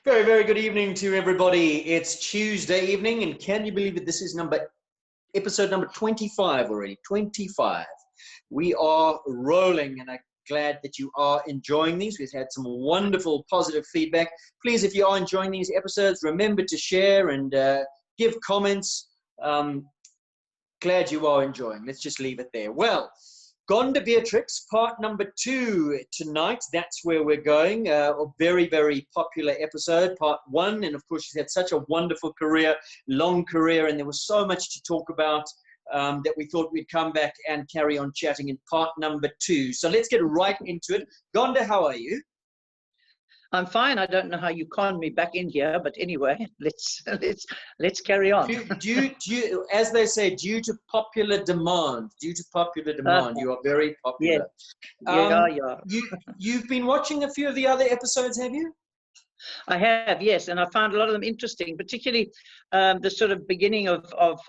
Very, very good evening to everybody. It's Tuesday evening, and can you believe it? This is episode number 25 already. 25. We are rolling, and I'm glad that you are enjoying these. We've had some wonderful positive feedback. Please, if you are enjoying these episodes, remember to share and give comments. Glad you are enjoying. Let's just leave it there. Well, Gonda Betrix, part number 2 tonight. That's where we're going. A very, very popular episode, part 1. And of course, she's had such a wonderful career, long career, and there was so much to talk about that we thought we'd come back and carry on chatting in part number 2. So let's get right into it. Gonda, how are you? I'm fine. I don't know how you conned me back in here, but anyway, let's carry on. Due, as they say, due to popular demand. You are very popular. Yeah. You've been watching a few of the other episodes, have you? I have, yes, and I found a lot of them interesting, particularly the sort of beginning of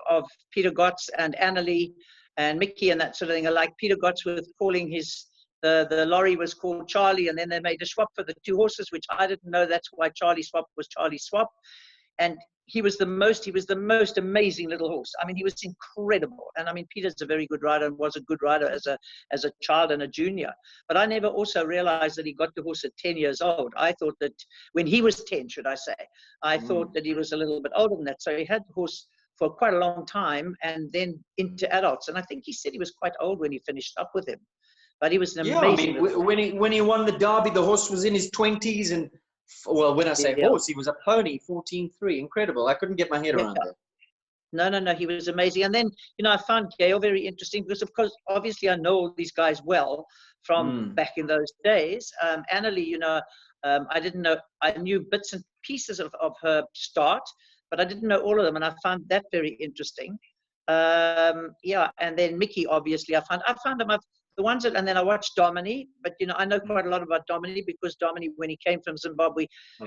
Peter Gotts and Annalie and Mickey and that sort of thing. I like Peter Gotts with calling his the lorry was called Charlie, and then they made a swap for the 2 horses, which I didn't know that's why Charlie Swap was Charlie Swap. And he was the most amazing little horse. I mean, he was incredible. And I mean, Peter's a very good rider and was a good rider as a child and a junior. But I never also realized that he got the horse at 10 years old. I thought that when he was 10, should I say, I thought that he was a little bit older than that. So he had the horse for quite a long time and then into adults. And I think he said he was quite old when he finished up with him. But he was an amazing. Yeah, I mean, when he won the Derby, the horse was in his 20s, and well, when I say horse, he was a pony, 14.3. Incredible! I couldn't get my head around that. No, he was amazing. And then I found Gail very interesting because, of course, obviously I know all these guys well from back in those days. Annalie, I didn't know. I knew bits and pieces of her start, but I didn't know all of them, and I found that very interesting. And then Mickey, obviously, I found them. The ones that, and then I watched Domini, but I know quite a lot about Domini because Domini, when he came from Zimbabwe,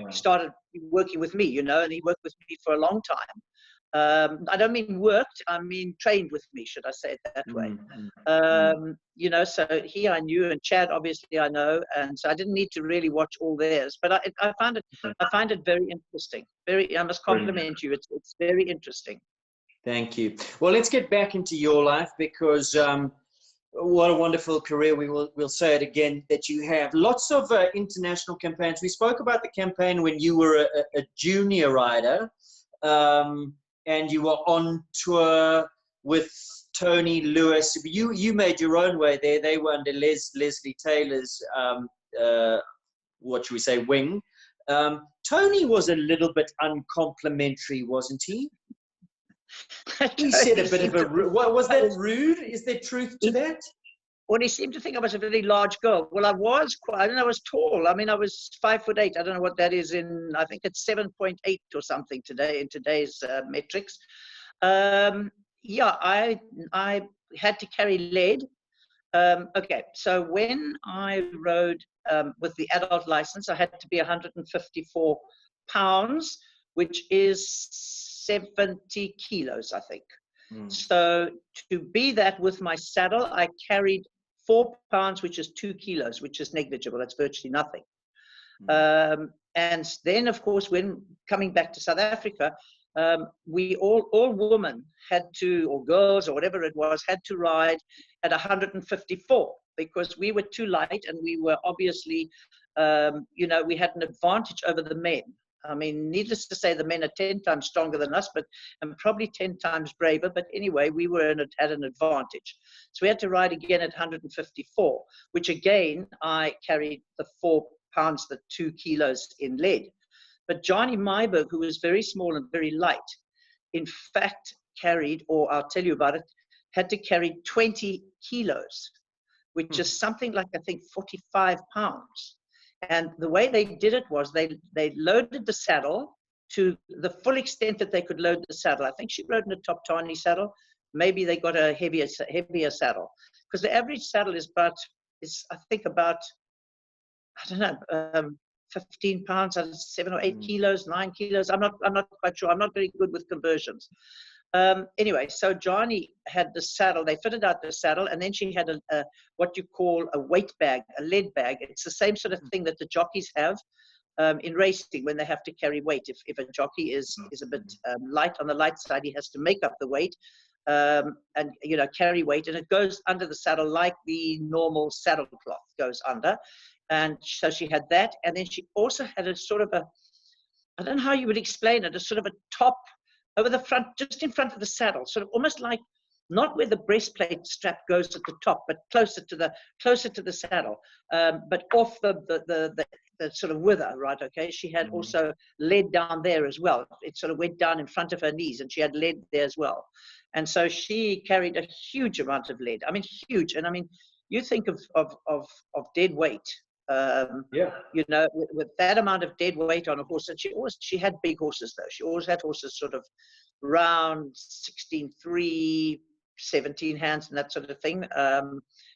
started working with me, and he worked with me for a long time. I don't mean worked, I mean trained with me, should I say it that way. So he I knew, and Chad obviously I know, and so I didn't need to really watch all theirs, but I find it very interesting. I must compliment you. It's very interesting. Thank you. Well, let's get back into your life because what a wonderful career. We'll say it again that you have. Lots of international campaigns. We spoke about the campaign when you were a junior rider, and you were on tour with Tony Lewis. You made your own way there. They were under Leslie Taylor's, what should we say, wing. Tony was a little bit uncomplimentary, wasn't he? He said a bit of a rude. Was that rude? Is there truth to that? Well, he seemed to think I was a very large girl. Well, I was I was tall. I mean, I was 5'8". I don't know what that is I think it's 7.8 or something today in today's metrics. I had to carry lead. Okay, so when I rode with the adult license, I had to be 154 pounds, which is 70 kilos, I think. So to be that with my saddle, I carried 4 pounds, which is 2 kilos, which is negligible. That's virtually nothing. And then, of course, when coming back to South Africa, we all women had to, or girls or whatever it was, had to ride at 154 because we were too light and we were obviously, we had an advantage over the men. I mean, needless to say, the men are 10 times stronger than us, and probably 10 times braver. But anyway, we had an advantage. So we had to ride again at 154, which again, I carried the 4 pounds, the 2 kilos in lead. But Johnny Myberg, who was very small and very light, in fact carried, or I'll tell you about it, had to carry 20 kilos, which is something like, I think, 45 pounds. And the way they did it was they loaded the saddle to the full extent that they could load the saddle. I think she rode in a top tiny saddle. Maybe they got a heavier saddle because the average saddle is I think about, I don't know, 15 pounds, 7 or 8 kilos, 9 kilos. I'm not quite sure. I'm not very good with conversions. Anyway, so Johnny had the saddle. They fitted out the saddle, and then she had a what you call a weight bag, a lead bag. It's the same sort of thing that the jockeys have, in racing when they have to carry weight. If a jockey is a bit light on the light side, he has to make up the weight and carry weight, and it goes under the saddle like the normal saddle cloth goes under. And so she had that, and then she also had a sort of I don't know how you would explain it, a sort of a top over the front, just in front of the saddle, sort of almost like, not where the breastplate strap goes at the top, but closer to the saddle, but off the sort of wither, right? Okay. She had also lead down there as well. It sort of went down in front of her knees, and she had lead there as well. And so she carried a huge amount of lead. I mean, huge. And I mean, you think of dead weight. With that amount of dead weight on a horse, and she had big horses though. She always had horses sort of round 16.3, 17 hands and that sort of thing.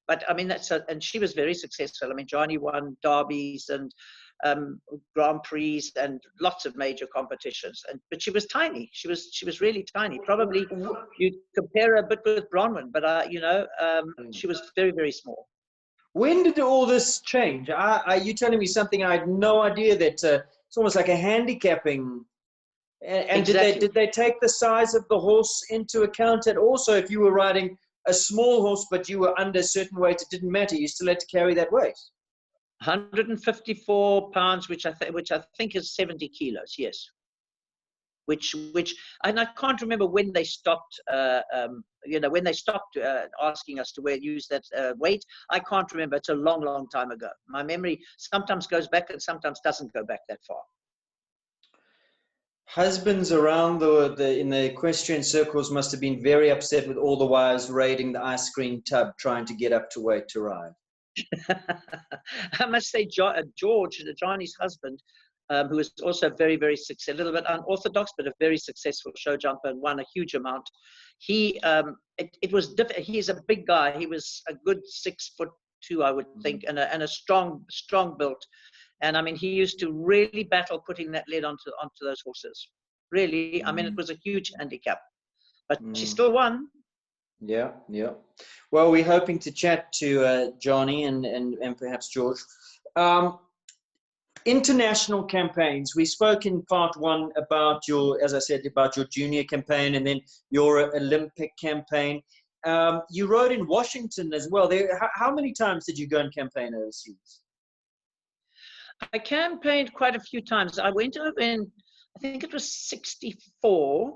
But I mean, and she was very successful. I mean, Johnny won derbies and Grand Prix and lots of major competitions. But she was tiny. She was really tiny. Probably you'd compare her a bit with Bronwyn, but she was very, very small. When did all this change? Are you telling me something I had no idea, that it's almost like a handicapping? And Exactly. did they take the size of the horse into account? And also, if you were riding a small horse but you were under a certain weight, it didn't matter. You still had to carry that weight. 154 pounds, which I think is 70 kilos. Yes. Which, and I can't remember when they stopped. When they stopped asking us to use that weight. I can't remember. It's a long, long time ago. My memory sometimes goes back and sometimes doesn't go back that far. Husbands around in the equestrian circles must have been very upset with all the wives raiding the ice cream tub trying to get up to weight to ride. I must say, George, Johnny's husband, who was also very, very successful, a little bit unorthodox, but a very successful show jumper and won a huge amount. It was different. He's a big guy. He was a good 6'2", I would think, and a strong built. And I mean, he used to really battle putting that lead onto those horses. Really, I mean, it was a huge handicap, but she still won. Yeah. Well, we're hoping to chat to Johnny and perhaps George. International campaigns. We spoke in part one about as I said, about your junior campaign and then your Olympic campaign. You rode in Washington as well. How many times did you go and campaign overseas? I campaigned quite a few times. I went over in, I think it was 64,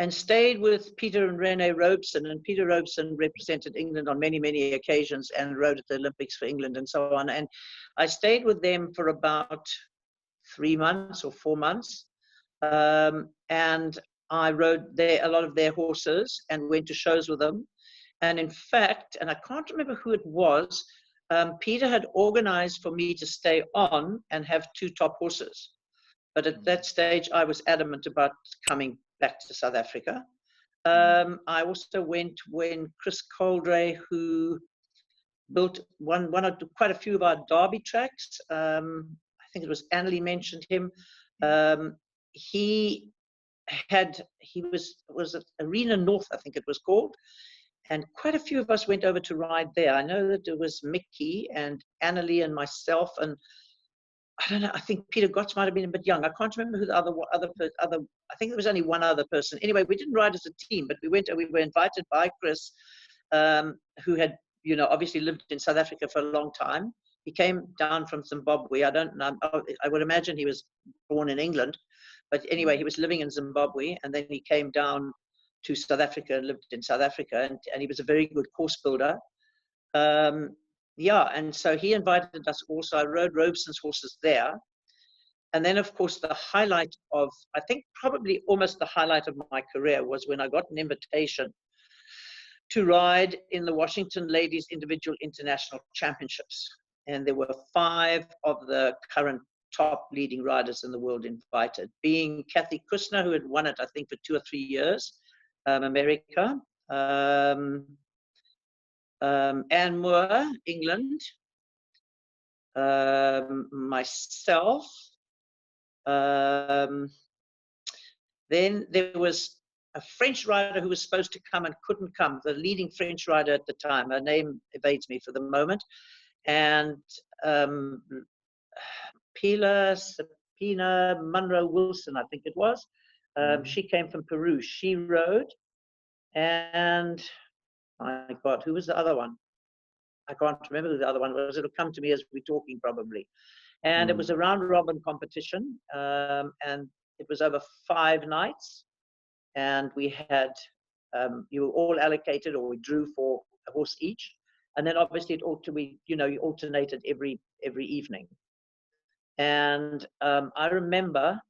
and stayed with Peter and Rene Robeson. And Peter Robeson represented England on many, many occasions and rode at the Olympics for England and so on. And I stayed with them for about 3 months or 4 months. And I rode a lot of their horses and went to shows with them. And in fact, and I can't remember who it was, Peter had organized for me to stay on and have 2 top horses. But at that stage, I was adamant about coming back to South Africa. I also went when Chris Coldray, who built quite a few of our derby tracks. I think it was Annalie mentioned him. He was at Arena North, I think it was called. And quite a few of us went over to ride there. I know that it was Mickey and Annalie and myself, and I don't know. I think Peter Gotts might have been a bit young. I can't remember who the other. I think there was only one other person. Anyway, we didn't ride as a team, but we were invited by Chris, who had obviously lived in South Africa for a long time. He came down from Zimbabwe. I don't know. I would imagine he was born in England, but anyway, he was living in Zimbabwe, and then he came down to South Africa and lived in South Africa, and he was a very good course builder. And so he invited us also. I rode Robeson's horses there. And then, of course, the highlight of, I think probably almost the highlight of my career was when I got an invitation to ride in the Washington Ladies Individual International Championships. And there were 5 of the current top leading riders in the world invited, being Kathy Kushner, who had won it, I think, for 2 or 3 years, America, Anne Moore, England, myself. Then there was a French rider who was supposed to come and couldn't come, the leading French rider at the time. Her name evades me for the moment. And Sapina Monroe Wilson, I think it was. She came from Peru. She rode, and my God, who was the other one? I can't remember who the other one was. It'll come to me as we're talking probably. And it was a round robin competition, and it was over 5 nights. And we had, you were all allocated, or we drew for a horse each. And then obviously it ought to be, you alternated every evening. And I remember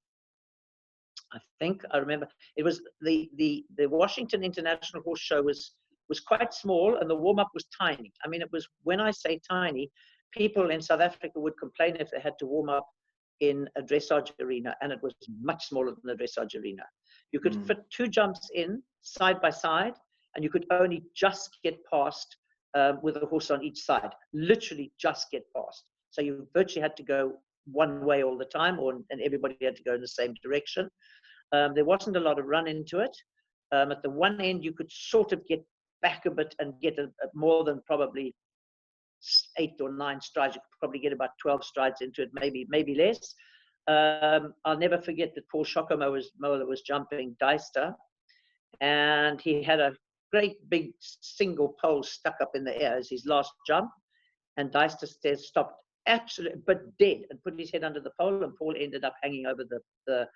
it was the Washington International Horse Show was quite small, and the warm-up was tiny. I mean, it was, when I say tiny, people in South Africa would complain if they had to warm up in a dressage arena, and it was much smaller than the dressage arena. You could fit 2 jumps in side by side, and you could only just get past with a horse on each side, literally just get past. So you virtually had to go one way all the time, and everybody had to go in the same direction. There wasn't a lot of run into it. At the one end, you could sort of get back a bit and get more than probably 8 or 9 strides. You could probably get about 12 strides into it, maybe less. I'll never forget that Paul Shokomo was jumping Deister, and he had a great big single pole stuck up in the air as his last jump, and Deister stopped absolutely but dead and put his head under the pole, and Paul ended up hanging over the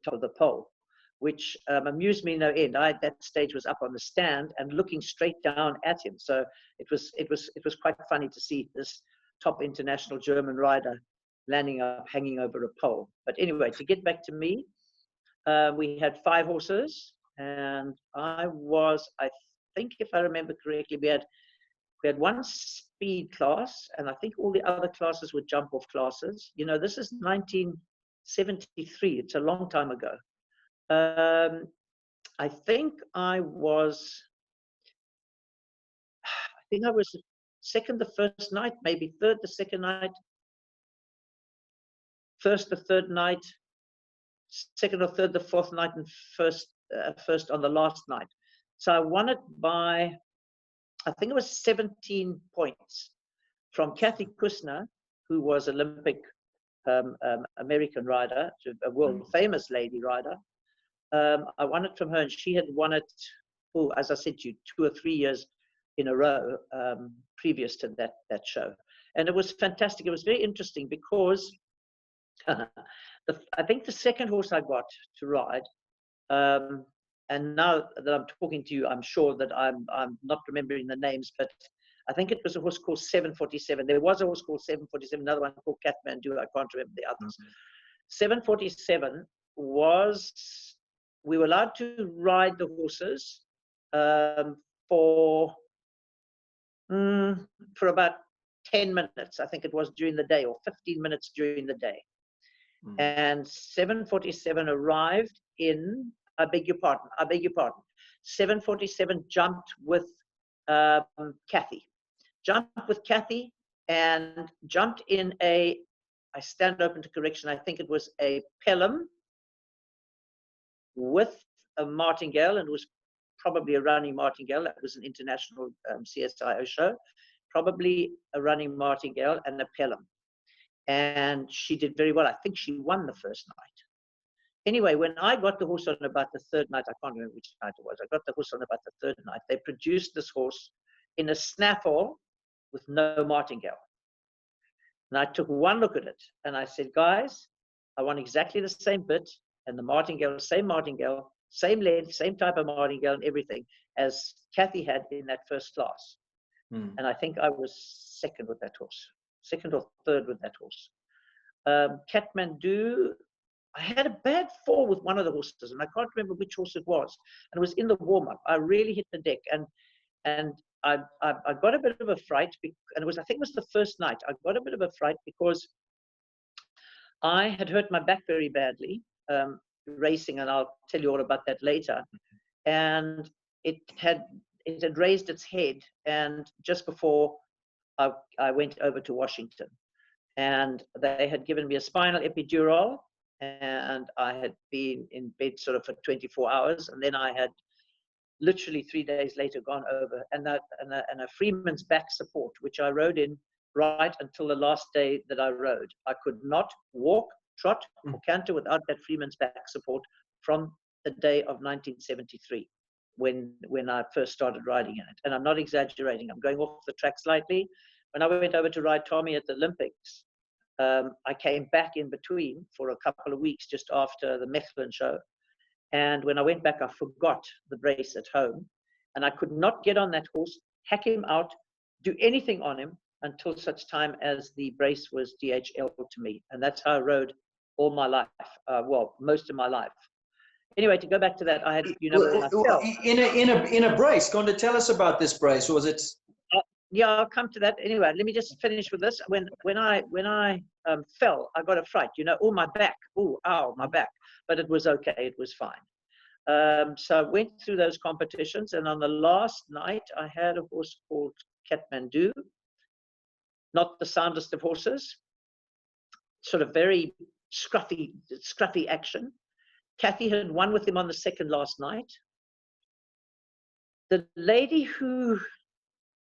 top of the pole, which amused me no end. I at that stage was up on the stand and looking straight down at him, so it was quite funny to see this top international German rider landing up hanging over a pole. But anyway, to get back to me, we had 5 horses, and I think if I remember correctly, we had 1 speed class, and I think all the other classes were jump off classes. This is 1973. It's a long time ago. I think I was second the first night, maybe third the second night, first the third night, second or third the fourth night, and first on the last night. So I won it by, I think it was 17 points from Kathy Kusner, who was Olympic American rider, a world famous lady rider. I won it from her, and she had won it, as I said to you, 2 or 3 years in a row previous to that show. And it was fantastic. It was very interesting because I think the second horse I got to ride, and now that I'm talking to you, I'm sure that I'm not remembering the names, but I think it was a horse called 747. There was a horse called 747, another one called Kathmandu. I can't remember the others. 747 we were allowed to ride the horses for about 10 minutes, I think it was, during the day, or 15 minutes during the day. And 747 arrived in, I beg your pardon. 747 jumped with Kathy. And jumped in I stand open to correction, I think it was a Pelham with a martingale, and it was probably a running martingale. That was an international CSIO show. Probably a running martingale and a Pelham. And she did very well. I think she won the first night. Anyway, when I got the horse on about the third night, I can't remember which night it was. I got the horse on about the third night. They produced this horse in a snaffle with no martingale. And I took one look at it, and I said, guys, I want exactly the same bit, and the martingale, same length, same type of martingale and everything as Kathy had in that first class. And I think I was second with that horse. Second or third with that horse. Kathmandu, I had a bad fall with one of the horses, and I can't remember which horse it was. And it was in the warm-up. I really hit the deck, and I got a bit of a fright, and I think it was the first night. I got a bit of a fright because I had hurt my back very badly racing, and I'll tell you all about that later. And it had raised its head, and just before I went over to Washington, and they had given me a spinal epidural, and I had been in bed sort of for 24 hours, and then I had literally 3 days later gone over, and a Freeman's back support, which I rode in right until the last day that I rode. I could not walk, trot, or canter without that Freeman's back support from the day of 1973 when I first started riding in it. And I'm not exaggerating. I'm going off the track slightly. When I went over to ride Tommy at the Olympics, I came back in between for a couple of weeks just after the Mechelen show. And when I went back, I forgot the brace at home. And I could not get on that horse, hack him out, do anything on him until such time as the brace was DHL to me. And that's how I rode all my life, well, most of my life. Anyway, to go back to that, I had, you know, when I fell. In a brace, going to tell us about this brace. Was it? Yeah, I'll come to that. Anyway, let me just finish with this. When I fell, I got a fright. You know, my back. Oh, ow, my back. But it was okay. It was fine. So I went through those competitions, and on the last night, I had a horse called Kathmandu. Not the soundest of horses. Sort of very scruffy action. Kathy had won with him on the second last night. The lady who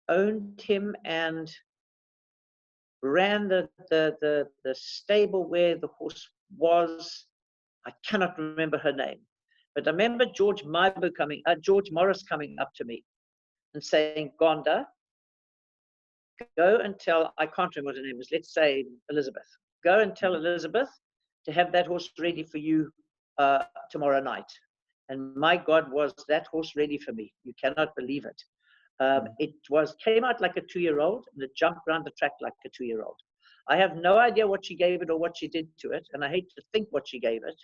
owned him and ran the stable where the horse was, I cannot remember her name, but I remember George Morris coming up to me and saying, Gonda, go and tell, I can't remember what her name was, let's say Elizabeth, go and tell Elizabeth to have that horse ready for you tomorrow night. And my God, was that horse ready for me. You cannot believe it. It came out like a 2-year-old, and it jumped around the track like a 2-year-old. I have no idea what she gave it or what she did to it, and I hate to think what she gave it,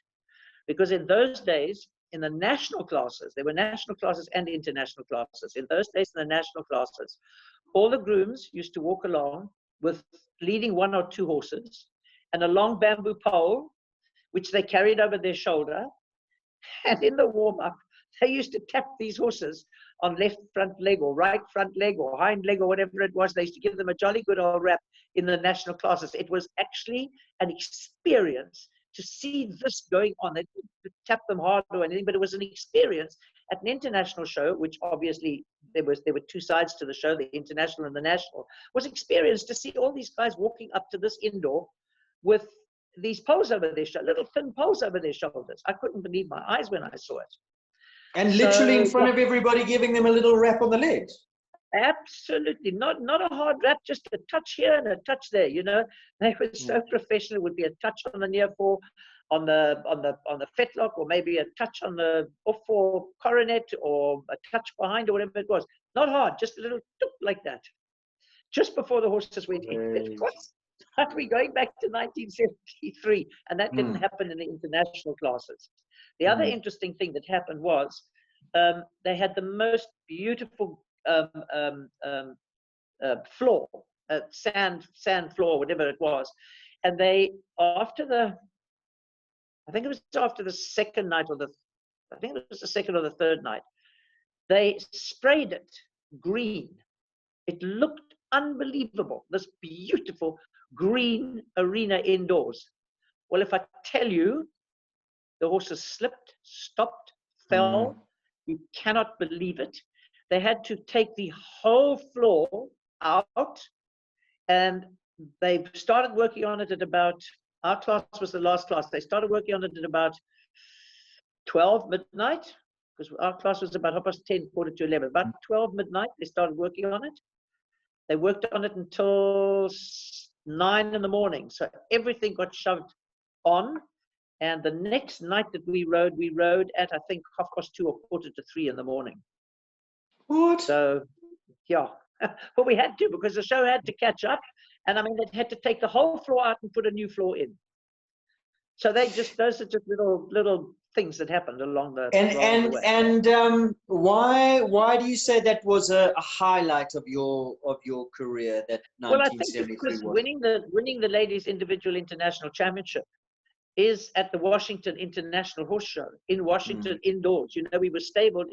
because in those days, in the national classes, there were national classes and international classes. In those days, in the national classes, all the grooms used to walk along with leading 1 or 2 horses and a long bamboo pole, which they carried over their shoulder. And in the warm-up, they used to tap these horses on left front leg or right front leg or hind leg or whatever it was. They used to give them a jolly good old rap in the national classes. It was actually an experience to see this going on. They didn't tap them hard or anything, but it was an experience at an international show, which obviously there were 2 sides to the show, the international and the national. It was experience to see all these guys walking up to this indoor with these poles over their shoulders, little thin poles over their shoulders. I couldn't believe my eyes when I saw it. And literally in front of everybody, giving them a little rap on the legs. Absolutely, not a hard rap, just a touch here and a touch there. You know, they were so professional. It would be a touch on the near fore, on the fetlock, or maybe a touch on the off fore coronet, or a touch behind, or whatever it was. Not hard, just a little toop like that. Just before the horses went in. But we're going back to 1973, and that didn't happen in the international classes. The other interesting thing that happened was they had the most beautiful floor, sand floor, whatever it was. And they, I think it was after the second night, I think it was the second or the third night, they sprayed it green. It looked unbelievable, this beautiful green arena indoors. Well, if I tell you, the horses slipped, stopped, fell. You cannot believe it. They had to take the whole floor out, and they started working on it at about, our class was the last class. They started working on it at about 12 midnight, because our class was about 10:30, 11. About 12 midnight, they started working on it. They worked on it until 9 in the morning. So everything got shoved on. And the next night that we rode at, I think, 2:30 or 2:45 in the morning. What? So, yeah. Well, we had to, because the show had to catch up. And I mean, they had to take the whole floor out and put a new floor in. So those are just little things that happened along the way. And why do you say that was a highlight of your career, that 1973? Well, I think because winning the ladies individual international championship is at the Washington International Horse Show in Washington indoors. You know, we were stabled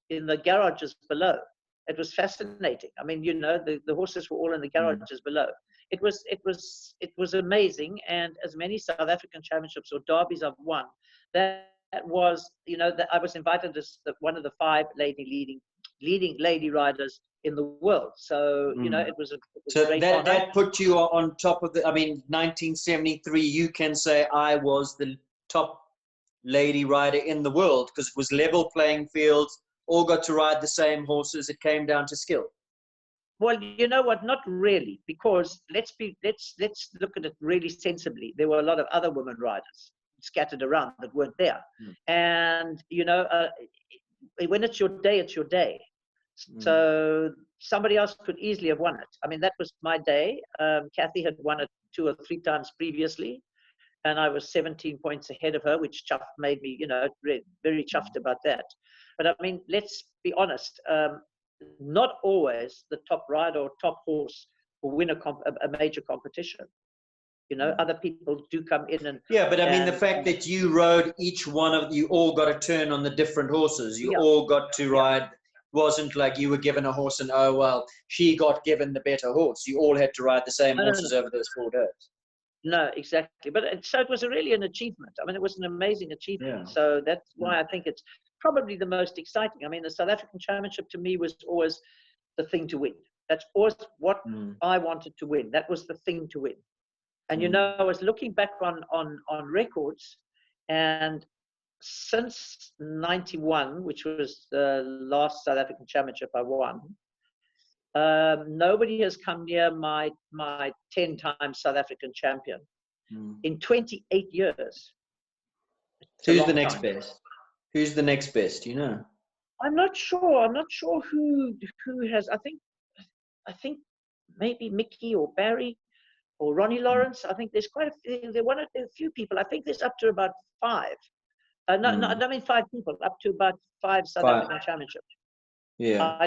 in the garages below. It was fascinating. I mean, you know, the horses were all in the garages below. It was amazing. And as many South African championships or derbies I've won, that was, you know, that I was invited as one of the 5 lady leading leading lady riders in the world. So, you know, it was a great honor. That put you on top of the, I mean, 1973, you can say I was the top lady rider in the world because it was level playing fields, all got to ride the same horses. It came down to skill. Well, you know what? Not really, because let's look at it really sensibly. There were a lot of other women riders scattered around that weren't there, and you know, when it's your day, it's your day. So somebody else could easily have won it. I mean, that was my day. Kathy had won it 2 or 3 times previously, and I was 17 points ahead of her, which made me, you know, very chuffed about that. But I mean, let's be honest. Not always the top rider or top horse will win a major competition. You know, other people do come in and but I mean the fact that you rode each one of you all got a turn on the different horses. You all got to ride. Wasn't like you were given a horse and oh well, she got given the better horse. You all had to ride the same horses over those 4 days. No, exactly. But so it was really an achievement. I mean, it was an amazing achievement. So that's why I think it's probably the most exciting. I mean, the South African Championship to me was always the thing to win. That's always what I wanted to win. That was the thing to win. And, you know, I was looking back on records, and since 91, which was the last South African Championship I won, nobody has come near my 10-time South African champion in 28 years. Who's the next best? Who's the next best? You know, I'm not sure. I'm not sure who has. I think maybe Mickey or Barry or Ronnie Lawrence. I think there's quite a few. There are a few people. I think there's up to about 5. No, I mean 5 people. Up to about 5 South African championships. Yeah. I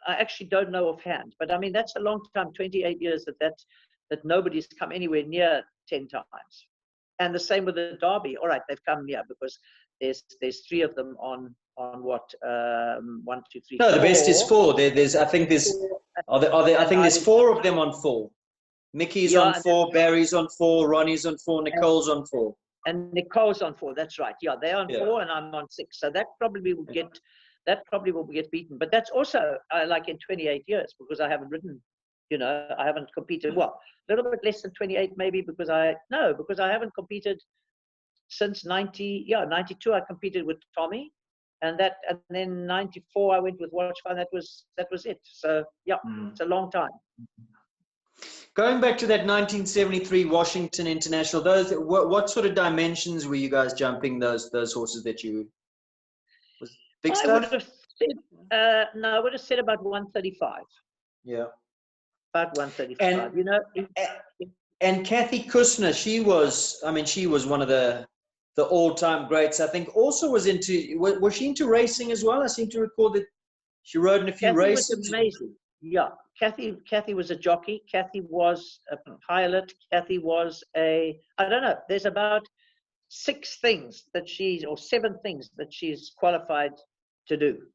actually don't know offhand, but I mean that's a long time. 28 years that nobody's come anywhere near 10 times. And the same with the Derby. All right, they've come near because there's 3 of them on what 1, 2, 3. No, 4. the best is 4. I think there's 4 of them on 4. Mickey's on 4, Barry's on 4, Ronnie's on 4, Nicole's on 4. And Nicole's on 4. That's right. Yeah, they're on 4 and I'm on 6. So that probably will get beaten. But that's also like in 28 years because I haven't ridden. You know, I haven't competed. Well, a little bit less than 28 maybe because I haven't competed since 92. I competed with Tommy, and then 94 I went with Watchfire. That was it. So it's a long time. Going back to that 1973 Washington International, what sort of dimensions were you guys jumping those horses that you? Was big stuff? I would have said about 135. Yeah. About 135, you know. And Kathy Kusner, she was one of the all-time greats. I think also was she into racing as well? I seem to recall that she rode in a few races. Was amazing. Yeah, Kathy was a jockey. Kathy was a pilot. Kathy was I don't know. There's about 7 things that she's qualified to do.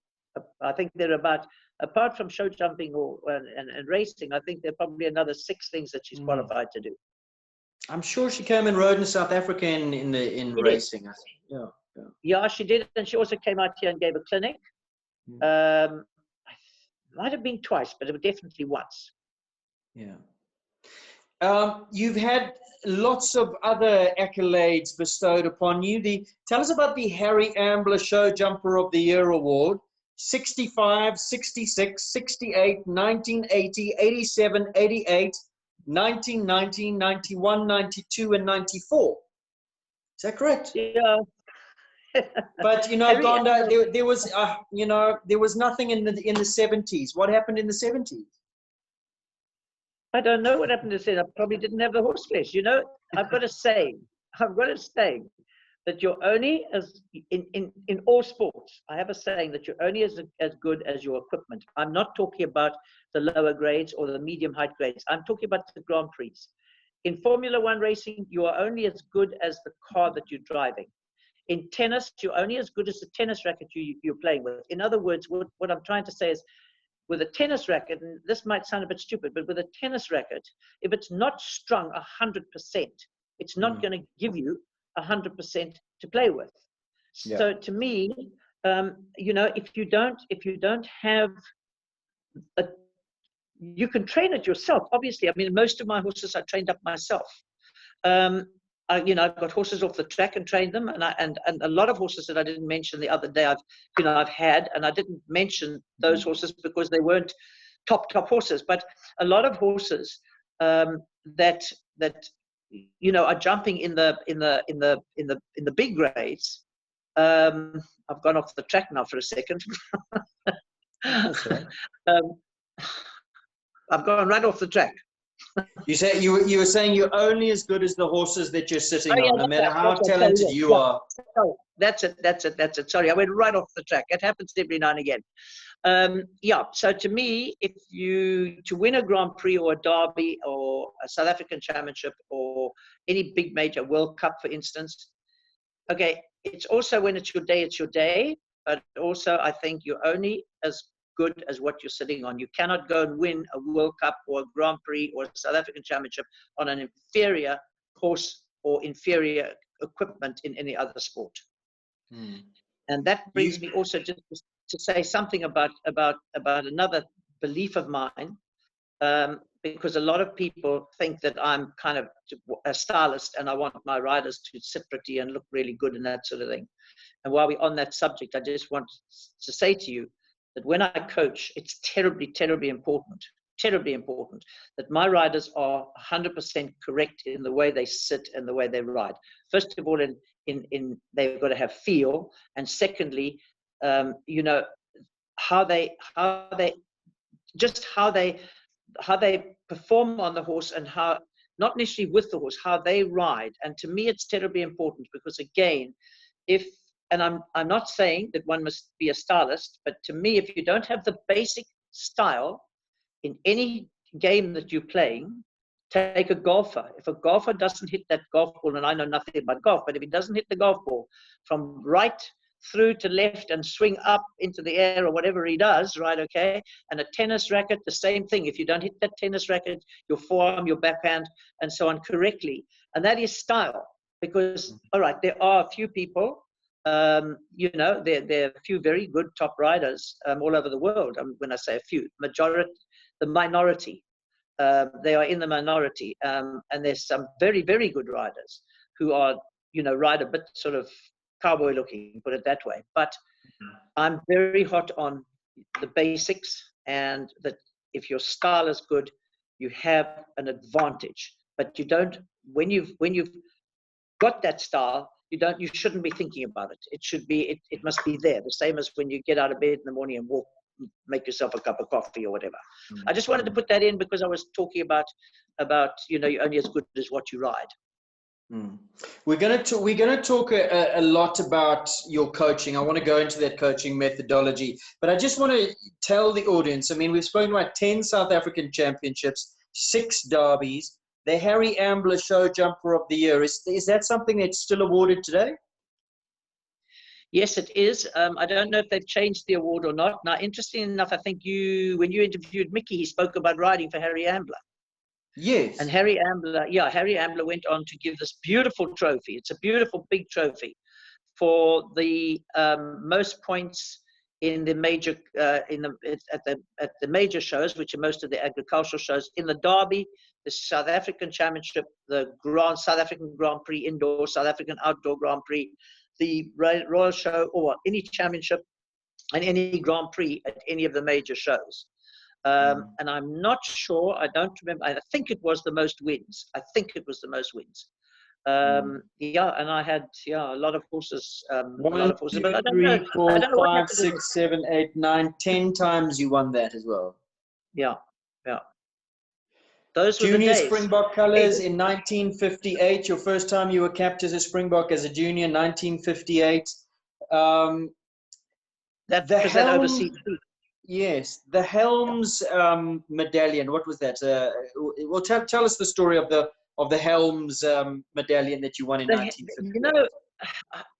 I think there are about, apart from show jumping and racing, I think there are probably another 6 things that she's qualified to do. I'm sure she came and rode in South Africa in racing. I think. Yeah, she did, and she also came out here and gave a clinic. Might have been twice, but it was definitely once. Yeah. You've had lots of other accolades bestowed upon you. Tell us about the Harry Ambler Show Jumper of the Year Award. 65, 66, 68, 1980, 87, 88, 1990, 91, 92, and 94. Is that correct? Yeah. But you know, Gonda, there was nothing in the 70s. What happened in the 70s? I don't know what happened to the 70s. I probably didn't have the horse flesh. You know, I've got to say that you're only as in all sports. I have a saying that you're only as good as your equipment. I'm not talking about the lower grades or the medium height grades. I'm talking about the Grand Prix. In Formula One racing, you are only as good as the car that you're driving. In tennis, you're only as good as the tennis racket you're playing with. In other words, what I'm trying to say is, with a tennis racket, and this might sound a bit stupid, but with a tennis racket, if it's not strung 100%, it's not going to give you 100% to play with. Yeah. So to me, you know, if you don't have a, you can train it yourself. Obviously, I mean, most of my horses I trained up myself. You know, I've got horses off the track and trained them, and a lot of horses that I didn't mention the other day, I've had, and I didn't mention those horses because they weren't top horses, but a lot of horses that you know are jumping in the big grades. I've gone off the track now for a second. I've gone right off the track. You were saying you're only as good as the horses that you're sitting on, no matter how talented you are. That's it. Sorry, I went right off the track. It happens every now and again. Yeah, so to me, to win a Grand Prix or a Derby or a South African Championship or any big major World Cup, for instance, okay, it's also when it's your day, but also I think you're only as good as what you're sitting on. You cannot go and win a World Cup or a Grand Prix or a South African Championship on an inferior horse or inferior equipment in any other sport. And that brings me also just to say something about another belief of mine, because a lot of people think that I'm kind of a stylist and I want my riders to sit pretty and look really good and that sort of thing. And while we're on that subject, I just want to say to you that when I coach, it's terribly important that my riders are 100% correct in the way they sit and the way they ride. First of all, in they've got to have feel, and secondly, you know, how they perform on the horse, and how, not necessarily with the horse, how they ride. And to me, it's terribly important because, again, and I'm not saying that one must be a stylist, but to me, if you don't have the basic style in any game that you're playing, take a golfer. If a golfer doesn't hit that golf ball, and I know nothing about golf, but if he doesn't hit the golf ball from right through to left and swing up into the air or whatever he does, right, okay? And a tennis racket, the same thing. If you don't hit that tennis racket, your forearm, your backhand, and so on correctly, and that is style. Because, all right, there are a few people, you know, there are a few very good top riders all over the world. When I say a few, the minority, they are in the minority, and there's some very, very good riders who are, you know, ride a bit sort of cowboy looking, put it that way. But I'm very hot on the basics, and that if your style is good, you have an advantage. But you don't, when you've got that style, you shouldn't be thinking about it. It must be there. The same as when you get out of bed in the morning and make yourself a cup of coffee or whatever. I just wanted to put that in because I was talking about you know, you're only as good as what you ride. We're going to talk a lot about your coaching. I want to go into that coaching methodology, but I just want to tell the audience, I mean, we've spoken about 10 South African championships, 6 derbies, the Harry Ambler Show Jumper of the Year. Is that something that's still awarded today? Yes, it is. I don't know if they've changed the award or not. Now, interesting enough, I think when you interviewed Mickey, he spoke about riding for Harry Ambler. Yes. And Harry Ambler went on to give this beautiful trophy. It's a beautiful big trophy for the most points in the major at the major shows, which are most of the agricultural shows. In the Derby, the South African Championship, the South African Grand Prix Indoor, South African Outdoor Grand Prix, the Royal Show, or any championship and any Grand Prix at any of the major shows. And I'm not sure, I don't remember, I think it was the most wins. Yeah, and I had a lot of horses. 1, 2, 3, 4, 5, 6, 7, 8, 9, 10 times you won that as well. Yeah. Those were Junior the days. Springbok colors in 1958. Your first time you were capped as a Springbok as a junior, 1958. That was that overseas. Yes, the Helms medallion. What was that? Well, tell us the story of the Helms medallion that you won in 1958. You know,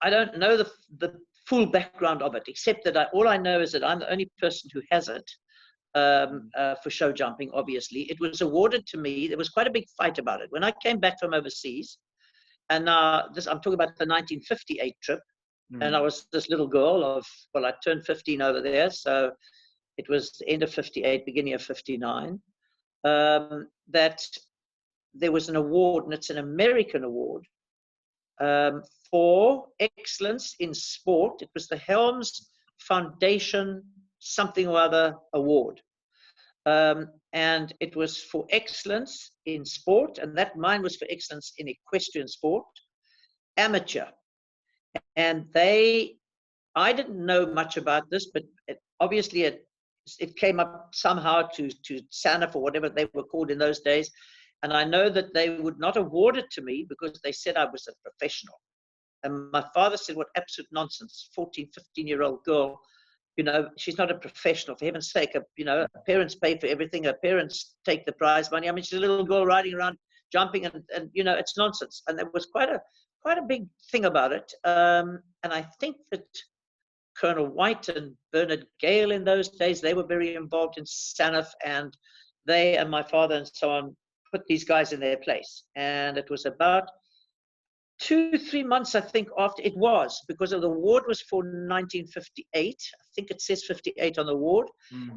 I don't know the full background of it, except that all I know is that I'm the only person who has it for show jumping. Obviously, it was awarded to me. There was quite a big fight about it when I came back from overseas, and I'm talking about the 1958 trip. And I was this little girl of, well, I turned 15 over there, so it was the end of 58, beginning of 59, that there was an award, and it's an American award, for excellence in sport. It was the Helms Foundation something or other award. And it was for excellence in sport, and that mine was for excellence in equestrian sport, amateur. And I didn't know much about this, but obviously it came up somehow to SANF or whatever they were called in those days. And I know that they would not award it to me because they said I was a professional. And my father said, what absolute nonsense, 14, 15-year-old girl, you know, she's not a professional, for heaven's sake. You know, her parents pay for everything. Her parents take the prize money. I mean, she's a little girl riding around, jumping, and you know, it's nonsense. And there was quite a big thing about it. And I think that Colonel White and Bernard Gale in those days, they were very involved in SANF, and they and my father and so on put these guys in their place. And it was about 2-3 months, I think, after it was, because of the award was for 1958. I think it says 58 on the award.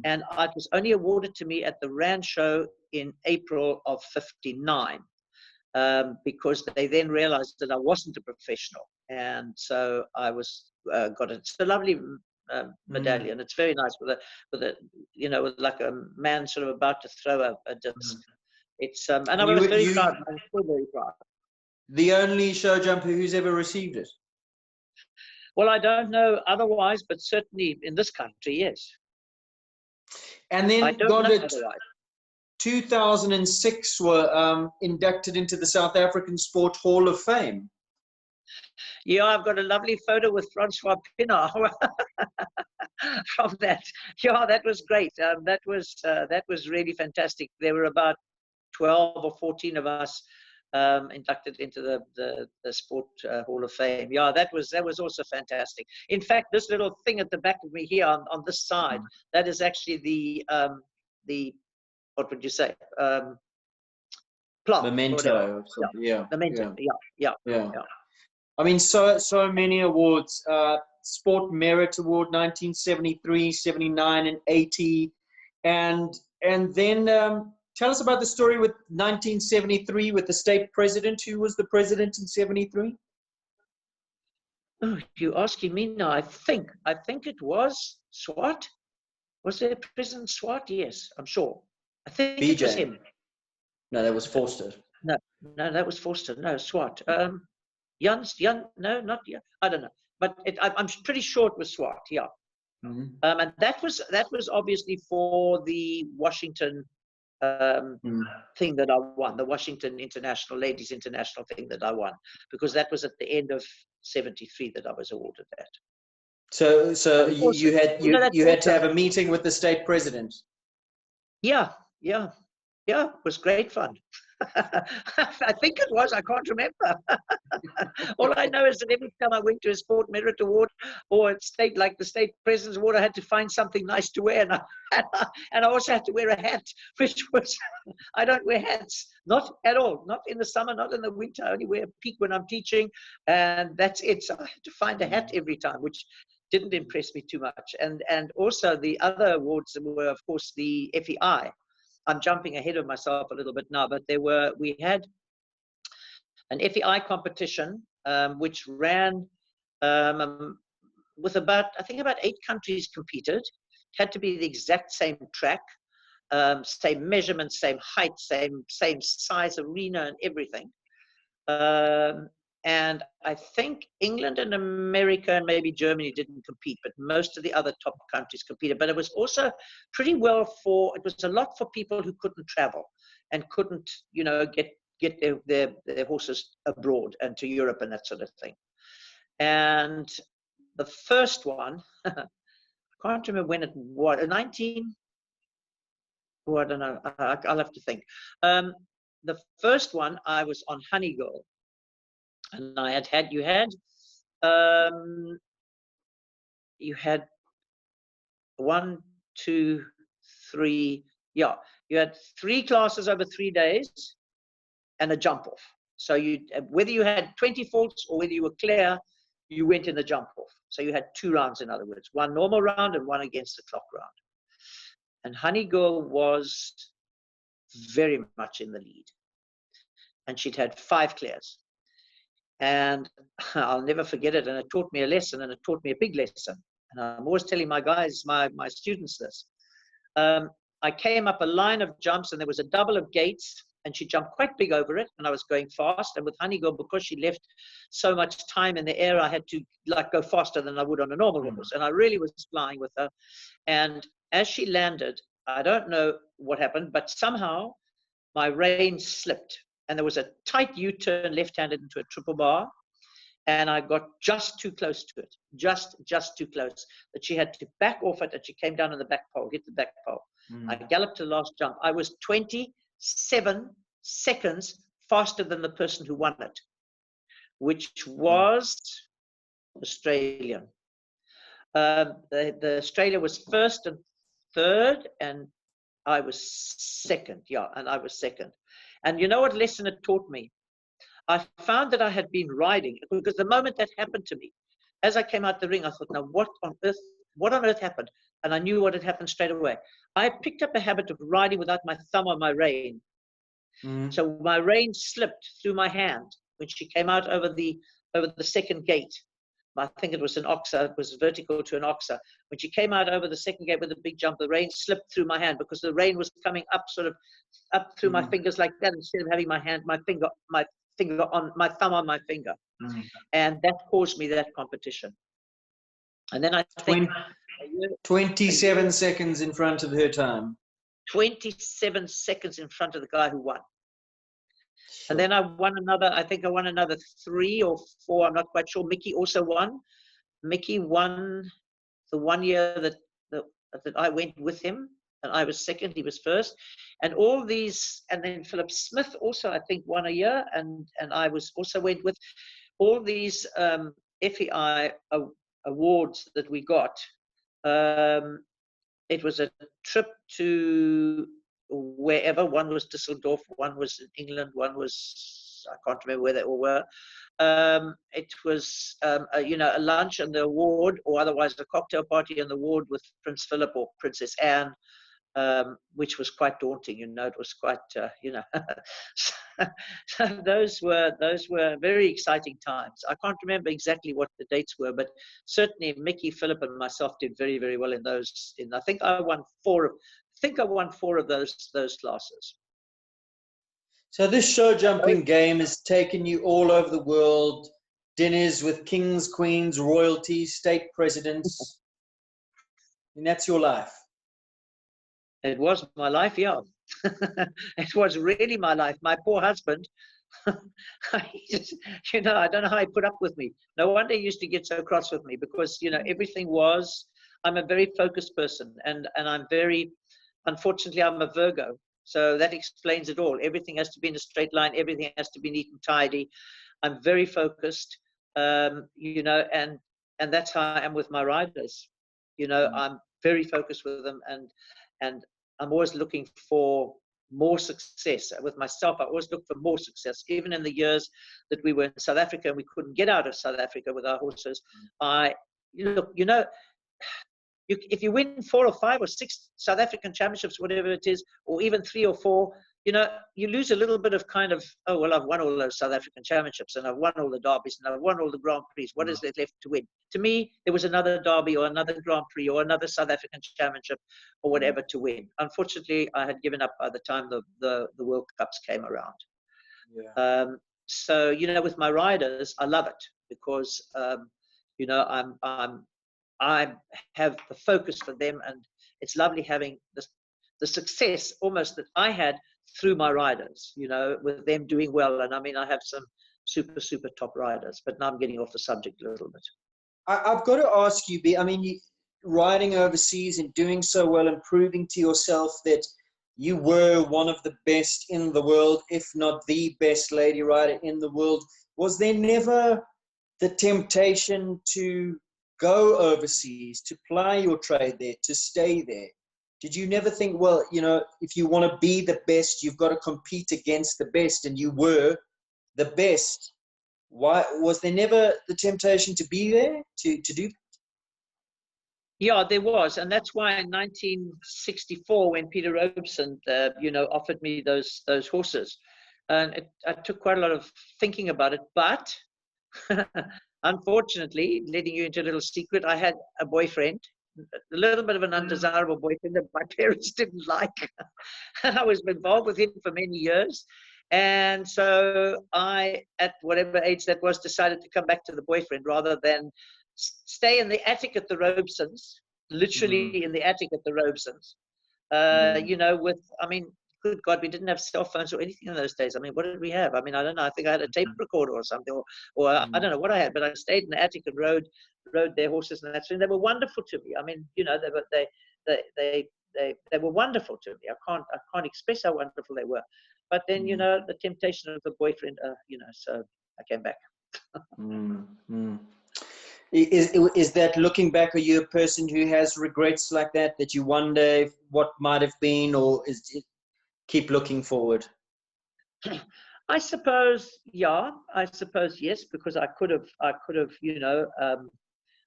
And it was only awarded to me at the Rand show in April of 59, because they then realized that I wasn't a professional. And so I was got it. It's a lovely medallion. It's very nice with a you know, with like a man sort of about to throw a disc. It's and I was very proud. I'm still very proud. The only show jumper who's ever received it? Well, I don't know otherwise, but certainly in this country, yes. And then I don't know otherwise. 2006 were inducted into the South African Sport Hall of Fame. Yeah, I've got a lovely photo with Francois Pinard from that. Yeah, that was great. That was really fantastic. There were about 12 or 14 of us inducted into the Sport Hall of Fame. Yeah, that was also fantastic. In fact, this little thing at the back of me here on this side, that is actually the what would you say? Plot. Memento. Yeah. Memento. Yeah. I mean, so many awards. Sport Merit Award, 1973, 79, and 80, and then tell us about the story with 1973 with the state president. Who was the president in 73? Oh, you're asking me now. I think it was Swart. Was there President Swart? Yes, I'm sure. I think BJ. It was him. No, that was Forster. No, that was Forster. No, Swart. Jan, no, not Jan. I don't know, but I'm pretty sure it was Swart. Yeah. And that was obviously for the Washington thing that I won, the Washington Ladies International thing that I won, because that was at the end of 73 that I was awarded that. So you had to have a meeting with the state president. Yeah, it was great fun. I think it was. I can't remember. All I know is that every time I went to a Sport Merit Award or the state president's award, I had to find something nice to wear, and I also had to wear a hat, which was I don't wear hats, not at all, not in the summer, not in the winter. I only wear a peak when I'm teaching, and that's it. So I had to find a hat every time, which didn't impress me too much. And also the other awards were, of course, the FEI. I'm jumping ahead of myself a little bit now, but we had an FEI competition which ran with about 8 countries competed. It had to be the exact same track, same measurements, same height, same size arena and everything. And I think England and America and maybe Germany didn't compete, but most of the other top countries competed. But it was also pretty well it was a lot for people who couldn't travel and couldn't, get their horses abroad and to Europe and that sort of thing. And the first one, I can't remember when it was, 19, oh, I don't know, I'll have to think. The first one, I was on Honey Girl. And you had 1, 2, 3, you had 3 classes over 3 days and a jump off. So whether you had 20 faults or whether you were clear, you went in the jump off. So you had 2 rounds, in other words, 1 normal round and 1 against the clock round. And Honey Girl was very much in the lead. And she'd had 5 clears. And I'll never forget it. And it taught me a lesson, and it taught me a big lesson. And I'm always telling my guys, my students this. I came up a line of jumps, and there was a double of gates, and she jumped quite big over it, and I was going fast. And with Honey Girl, because she left so much time in the air, I had to like go faster than I would on a normal horse. And I really was flying with her. And as she landed, I don't know what happened, but somehow my rein slipped, and there was a tight U-turn left-handed into a triple bar, and I got just too close to it, just too close, that she had to back off it, and she came down on the back pole, hit the back pole. I galloped to the last jump. I was 27 seconds faster than the person who won it, which was Australian. The Australia was first and third, and I was second. Yeah, and I was second. And you know what lesson it taught me? I found that I had been riding, because the moment that happened to me, as I came out the ring, I thought, now what on earth happened? And I knew what had happened straight away. I picked up a habit of riding without my thumb on my rein. So my rein slipped through my hand when she came out over the second gate. I think it was an oxer. It was vertical to an oxer. When she came out over the second gate with a big jump, the rein slipped through my hand, because the rein was coming up, sort of up through my fingers like that, instead of having my thumb on my finger. And that caused me that competition. And then I think 27 seconds in front of her time. 27 seconds in front of the guy who won. Sure. And then I won another 3 or 4, I'm not quite sure. Mickey also won. Mickey won the 1 year that I went with him, and I was second, he was first. And all these, and then Philip Smith also, I think, won a year, and I was also went with all these FEI awards that we got. It was a trip to wherever. One was Düsseldorf, one was in England, one was, I can't remember where they all were. It was a lunch and the award, or otherwise a cocktail party and the award with Prince Philip or Princess Anne, which was quite daunting. It was quite so those were very exciting times. I can't remember exactly what the dates were, but certainly Mickey, Philip, and myself did very, very well in those. I think I won 4 of those classes. So this show jumping game has taken you all over the world, dinners with kings, queens, royalty, state presidents, and that's your life. It was my life, yeah. It was really my life. My poor husband, I don't know how he put up with me. No wonder he used to get so cross with me, because, everything was, I'm a very focused person, and I'm very, unfortunately, I'm a Virgo. So that explains it all. Everything has to be in a straight line. Everything has to be neat and tidy. I'm very focused, and that's how I am with my riders. I'm very focused with them, and I'm always looking for more success. With myself, I always look for more success. Even in the years that we were in South Africa and we couldn't get out of South Africa with our horses, if you win 4 or 5 or 6 South African championships, whatever it is, or even 3 or 4, you lose a little bit of kind of, oh, well, I've won all those South African championships, and I've won all the derbies, and I've won all the Grand Prix. What is there left to win? To me, there was another derby or another Grand Prix or another South African championship or whatever to win. Unfortunately, I had given up by the time the World Cups came around. Yeah. So, with my riders, I love it, because, I have the focus for them, and it's lovely having the success almost that I had through my riders, with them doing well. And I mean, I have some super, super top riders, but now I'm getting off the subject a little bit. I've got to ask you, I mean, you riding overseas and doing so well and proving to yourself that you were one of the best in the world, if not the best lady rider in the world. Was there never the temptation to go overseas, to ply your trade there, to stay there? Did you never think, well, if you want to be the best, you've got to compete against the best, and you were the best Why was there never the temptation to be there to do? Yeah, there was, and that's why in 1964, when Peter Robeson, offered me those horses, and I took quite a lot of thinking about it. But unfortunately, letting you into a little secret, I had a boyfriend, a little bit of an undesirable boyfriend that my parents didn't like, and I was involved with him for many years. And so I, at whatever age that was, decided to come back to the boyfriend rather than stay in the attic at the Robesons, literally in the attic at the Robesons. Good God, we didn't have cell phones or anything in those days. I mean, what did we have? I mean, I don't know. I think I had a tape recorder or something, or I don't know what I had, but I stayed in the attic and rode their horses, and that's, and they were wonderful to me. I mean, they were wonderful to me. I can't express how wonderful they were. But then, the temptation of the boyfriend, so I came back. Is that, looking back, are you a person who has regrets like that you wonder what might have been, or is it keep looking forward? I suppose, yeah. I suppose, yes, because I could have,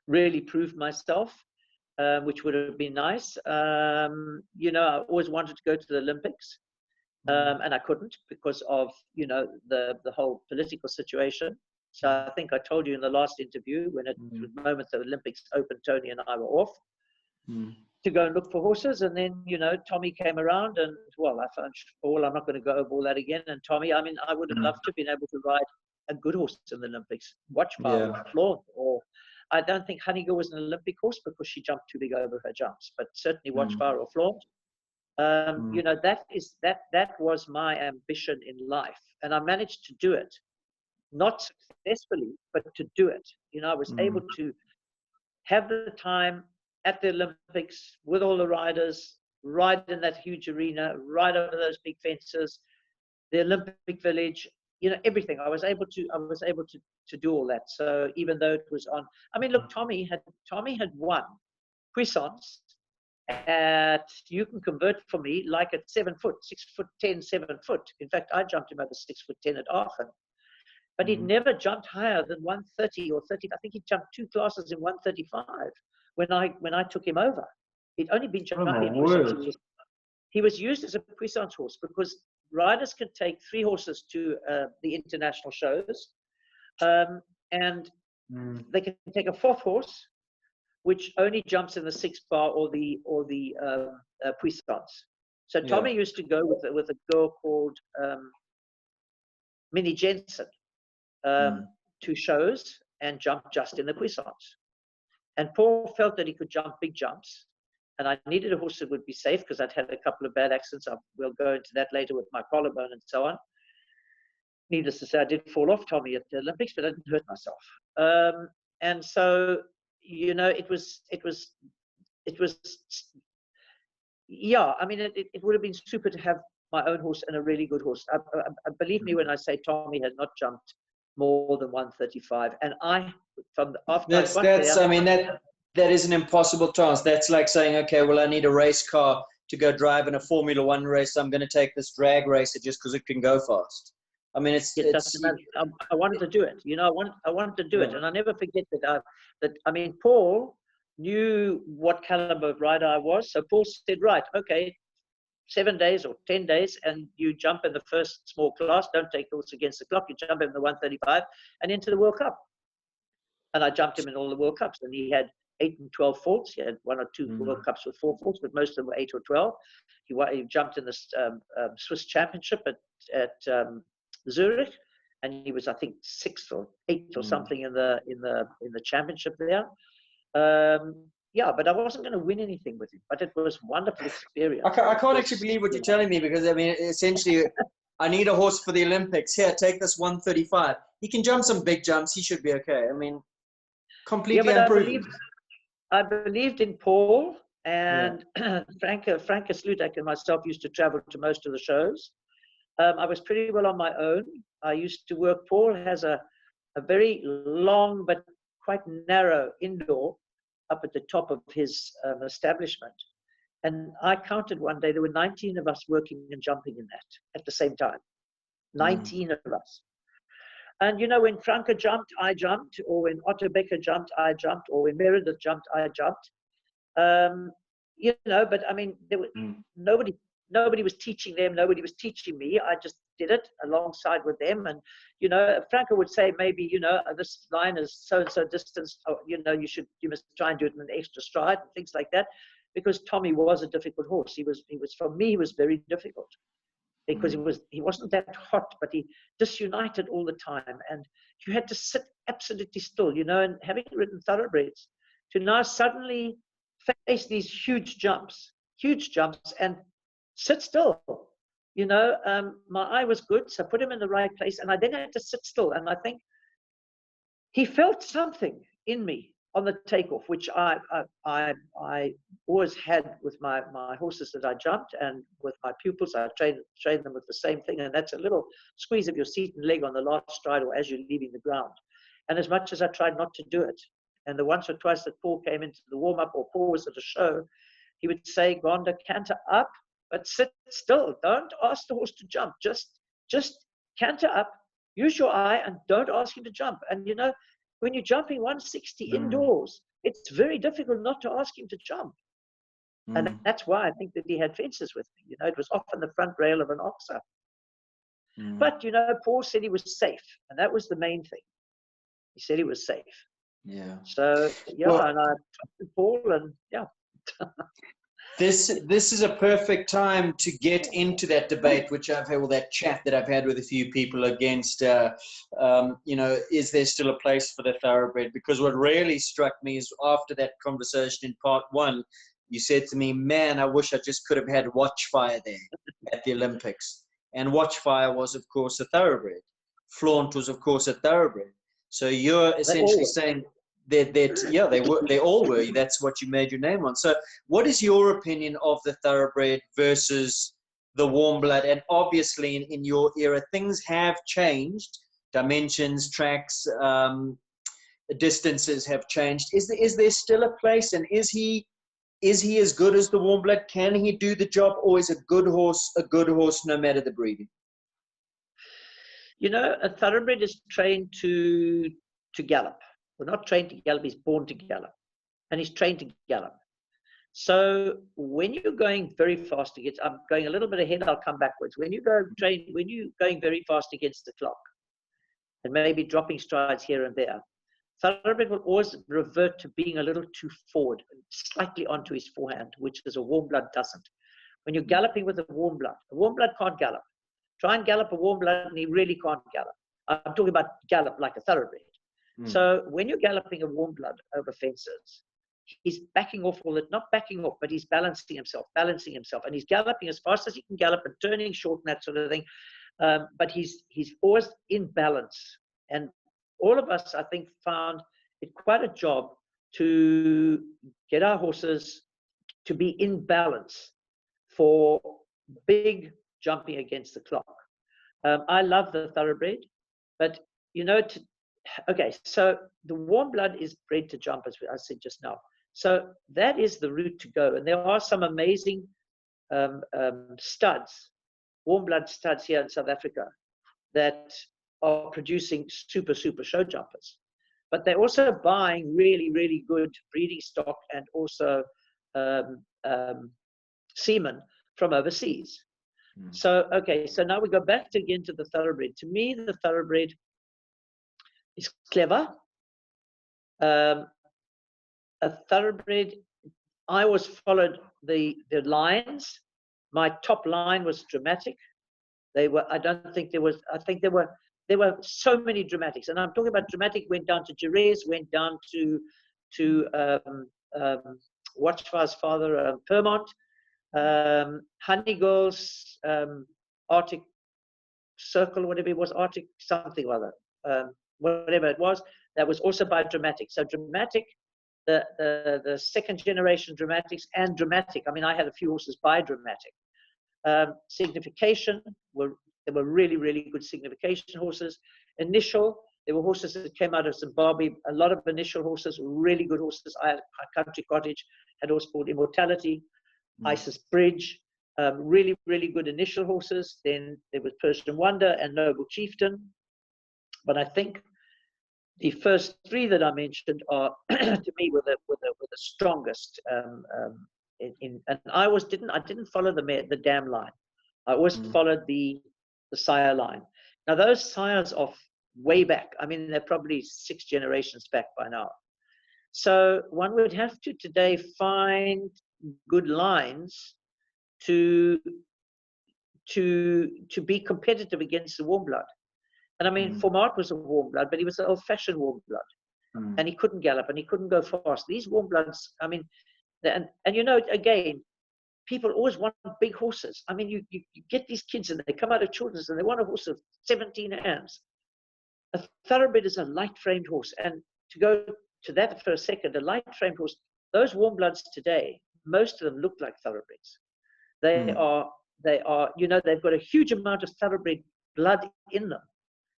really proved myself, which would have been nice. I always wanted to go to the Olympics, and I couldn't because of, the whole political situation. So I think I told you in the last interview, when the moment the Olympics opened, Tony and I were off to go and look for horses. And then, Tommy came around, and, well, I found Paul. I'm not going to go over all that again. And Tommy, I mean, I would have loved to have been able to ride a good horse in the Olympics, Watchfire or Flaunt, or I don't think Honeygirl was an Olympic horse because she jumped too big over her jumps, but certainly Watchfire or Flaunt. That was my ambition in life, and I managed to do it. Not successfully, but to do it. I was able to have the time at the Olympics with all the riders, ride in that huge arena, ride over those big fences, the Olympic Village, everything. I was able to do all that. So even though it was on, I mean, look, Tommy had won puissance at, you can convert for me, like at 7 foot, 6'10", 7 foot. In fact, I jumped him over 6'10" at Aachen. But he'd never jumped higher than 130 or 30. I think he jumped 2 classes in 135 when I took him over. He'd only been jumping in puissance. He was used as a puissance horse because riders can take 3 horses to the international shows, and they can take a 4th horse, which only jumps in the 6 bar or the puissance. So Tommy used to go with a girl called Minnie Jensen. To shows and jump just in the puissance. And Paul felt that he could jump big jumps, and I needed a horse that would be safe because I'd had a couple of bad accidents. We'll go into that later with my collarbone and so on. Needless to say, I did fall off Tommy at the Olympics, but I didn't hurt myself. And so, it was, yeah, I mean, it would have been super to have my own horse and a really good horse. Believe me when I say Tommy has not jumped more than 135, and that is an impossible task. That's like saying, okay, well, I need a race car to go drive in a Formula One race. So I'm going to take this drag racer just because it can go fast. I mean, I wanted to do it. I wanted to do it, and I never forget that. I mean, Paul knew what caliber of rider I was, so Paul said, right, okay, 7 days or 10 days, and you jump in the first small class. Don't take the horse against the clock. You jump in the 135 and into the World Cup. And I jumped him in all the World Cups, and he had 8 and 12 faults. He had 1 or 2 World Cups with 4 faults, but most of them were 8 or 12. He jumped in the Swiss Championship at Zurich, and he was, I think, 6th or 8th or something in the championship there. But I wasn't going to win anything with him. But it was a wonderful experience. I can't actually believe what you're telling me, because, I mean, essentially, I need a horse for the Olympics. Here, take this 135. He can jump some big jumps. He should be okay. I mean, completely unproven. I believed in Paul, and Franka Slutak and myself used to travel to most of the shows. I was pretty well on my own. I used to work. Paul has a very long but quite narrow indoor up at the top of his establishment. And I counted one day, there were 19 of us working and jumping in that at the same time. 19 of us. And, you know, when Franke jumped, I jumped, or when Otto Becker jumped, I jumped, or when Meredith jumped, I jumped. You know, but I mean, there was nobody was teaching them, nobody was teaching me. I just did it alongside with them. And, you know, Franke would say, maybe, you know, this line is so-and-so distance, or, you know, you must try and do it in an extra stride and things like that. Because Tommy was a difficult horse. He was for me, he was very difficult. Because he wasn't that hot, but he disunited all the time. And you had to sit absolutely still, you know, and having ridden thoroughbreds, to now suddenly face these huge jumps and sit still. You know, my eye was good, so I put him in the right place, and I then had to sit still. And I think he felt something in me on the takeoff, which I always had with my horses that I jumped, and with my pupils, I trained them with the same thing, and that's a little squeeze of your seat and leg on the last stride or as you're leaving the ground. And as much as I tried not to do it, and the once or twice that Paul came into the warm-up or Paul was at a show, he would say, Gonda, canter up, but sit still. Don't ask the horse to jump. Just canter up, use your eye, and don't ask him to jump. And, you know, when you're jumping 160 indoors, it's very difficult not to ask him to jump. And that's why I think that he had fences with me. You know, it was often the front rail of an oxer. But, you know, Paul said he was safe, and that was the main thing. He said he was safe. Yeah. So, yeah, well, and I trusted Paul, and yeah. This is a perfect time to get into that debate, which I've had, or that chat that I've had with a few people against, you know, is there still a place for the thoroughbred? Because what really struck me is after that conversation in part one, you said to me, man, I wish I just could have had Watchfire there at the Olympics. And Watchfire was, of course, a thoroughbred. Flaunt was, of course, a thoroughbred. So you're essentially saying that yeah, they all were. That's what you made your name on. So what is your opinion of the thoroughbred versus the warm blood? And obviously in your era, things have changed. Dimensions, tracks, distances have changed. Is there still a place? And is he as good as the warm blood? Can he do the job? Or is a good horse no matter the breeding? You know, a thoroughbred is trained to gallop. We're not trained to gallop, he's born to gallop. And he's trained to gallop. So when you're going very fast against, I'm going a little bit ahead, I'll come backwards. When you're going very fast against the clock, and maybe dropping strides here and there, thoroughbred will always revert to being a little too forward, slightly onto his forehand, which is a warm blood doesn't. When you're galloping with a warm blood can't gallop. Try and gallop a warm blood and he really can't gallop. I'm talking about gallop like a thoroughbred. So when you're galloping a warm blood over fences, he's backing off all that, not backing off, but he's balancing himself, and he's galloping as fast as he can gallop and turning short and that sort of thing. But he's always in balance. And all of us, I think, found it quite a job to get our horses to be in balance for big jumping against the clock. I love the thoroughbred, but, you know, okay, so the warm blood is bred to jump, as I said just now. So that is the route to go. And there are some amazing studs, warm blood studs here in South Africa that are producing super show jumpers. But they're also buying really good breeding stock and also semen from overseas. So, okay, so now we go back again to the thoroughbred. To me, the thoroughbred is clever. A thoroughbred, I always followed the lines. My top line was dramatic. They were, I think there were so many dramatics. And I'm talking about dramatic, went down to Jerez, went down to Watchfire's father, Permont, Honey Girls, Arctic Circle, whatever it was, Arctic something or other. Whatever it was, that was also by Dramatic. So Dramatic, the second generation Dramatics and Dramatic. I mean, I had a few horses by Dramatic. Signification, there were really good signification horses. Initial, there were horses that came out of Zimbabwe, a lot of initial horses, really good horses. I had a Country Cottage, had a horse called Immortality, Isis Bridge, really good initial horses. Then there was Persian Wonder and Noble Chieftain. But I think the first three that I mentioned are, to me, were the strongest. And I didn't follow the dam line. I always followed the sire line. Now those sires are way back. I mean, they're probably 6 generations back by now. So one would have to today find good lines to be competitive against the warm blood. And I mean, Format was a warm blood, but he was an old-fashioned warm blood, and he couldn't gallop and he couldn't go fast. These warm bloods, I mean, and you know, again, people always want big horses. I mean, you get these kids and they come out of children's and they want a horse of 17 hands. A thoroughbred is a light-framed horse, and to go to that for a second, a light-framed horse. Those warm bloods today, most of them look like thoroughbreds. They are, you know, they've got a huge amount of thoroughbred blood in them.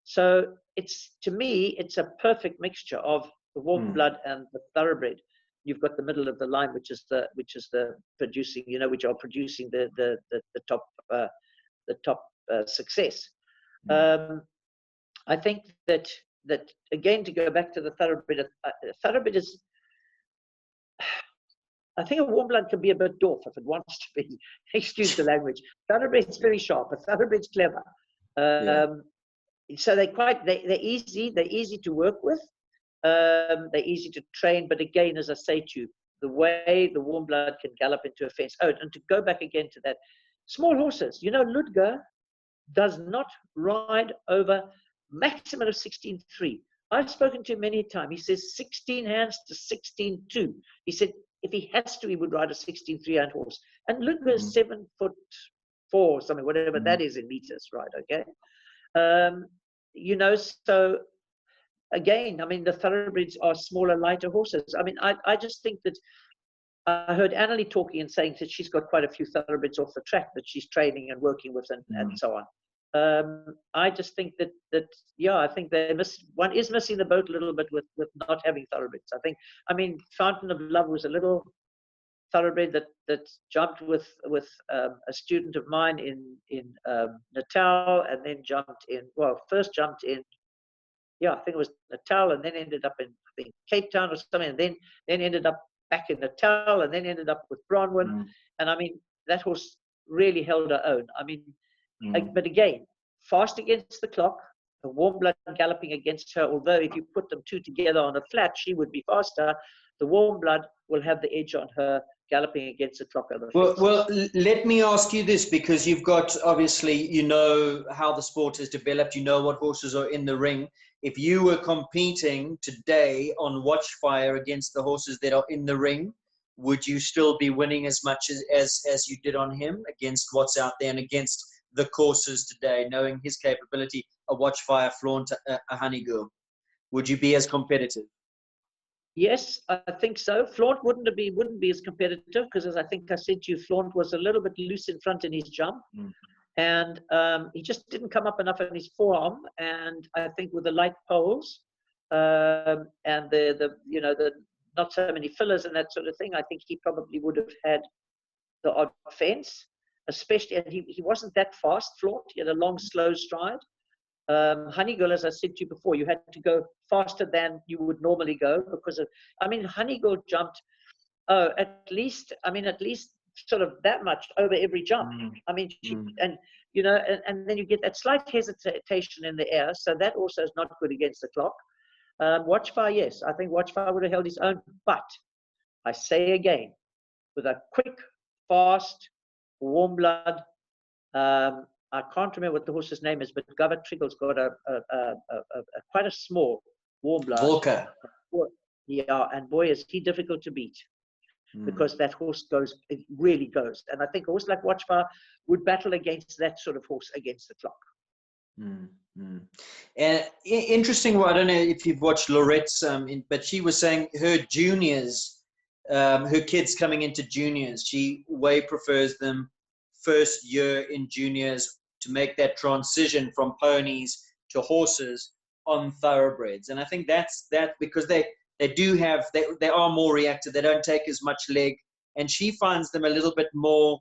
So to me, it's a perfect mixture of the warm blood and the thoroughbred. You've got the middle of the line, which is the producing, you know, which are producing the top success. I think that again, to go back to the thoroughbred, thoroughbred is, I think a warm blood can be a bit dwarf if it wants to be. Excuse the language. Thoroughbred's very sharp. A thoroughbred's clever. So they're easy to work with. They're easy to train. But again, as I say to you, the way the warm blood can gallop into a fence. Oh, and to go back again to that, small horses. You know, Ludger does not ride over maximum of 16.3. I've spoken to him many times. He says 16 hands to 16.2. He said if he has to, he would ride a 16.3 hand horse. And Ludger is 7'4" or something, whatever that is in meters, right? Okay. You know, so again, I mean, the thoroughbreds are smaller, lighter horses. I mean, I just think that I heard Annalie talking and saying that she's got quite a few thoroughbreds off the track that she's training and working with and so on. I just think that yeah, I think one is missing the boat a little bit with not having thoroughbreds. I mean, Fountain of Love was a little thoroughbred that jumped with a student of mine in Natal, and then first jumped in, I think it was Natal, and then ended up in, I think, Cape Town or something, and then ended up back in Natal, and then ended up with Bronwyn. And I mean, that horse really held her own. I mean, but again, fast against the clock, the warm blood galloping against her, although if you put them two together on a flat, she would be faster. The warm blood will have the edge on her galloping against the clock. Well, let me ask you this, because you've got, obviously, you know how the sport has developed, you know what horses are in the ring. If you were competing today on Watchfire against the horses that are in the ring, would you still be winning as much as you did on him against what's out there and against the courses today, knowing his capability, a Watchfire, Flaunt, a Honeygirl? Would you be as competitive? Yes, I think so. Flaunt wouldn't be as competitive because, as I think I said to you, Flaunt was a little bit loose in front in his jump, and he just didn't come up enough on his forearm. And I think with the light poles and the not so many fillers and that sort of thing, I think he probably would have had the odd fence. Especially, and he wasn't that fast, Flaunt. He had a long, slow stride. Honeygirl, as I said to you before, you had to go faster than you would normally go because of, I mean, Honeygirl jumped, at least sort of that much over every jump. I mean, and then you get that slight hesitation in the air, so that also is not good against the clock. Watchfire, yes, I think Watchfire would have held his own, but I say again, with a quick, fast, warm blood, I can't remember what the horse's name is, but Gonda Betrix got a quite a small warm blood. Volker. Yeah, and boy, is he difficult to beat because that horse it really goes. And I think a horse like Watchfire would battle against that sort of horse against the clock. And interesting, I don't know if you've watched Lorette's, but she was saying her juniors, her kids coming into juniors, she way prefers them first year in juniors to make that transition from ponies to horses on thoroughbreds. And I think that's because they are more reactive, they don't take as much leg, and she finds them a little bit more,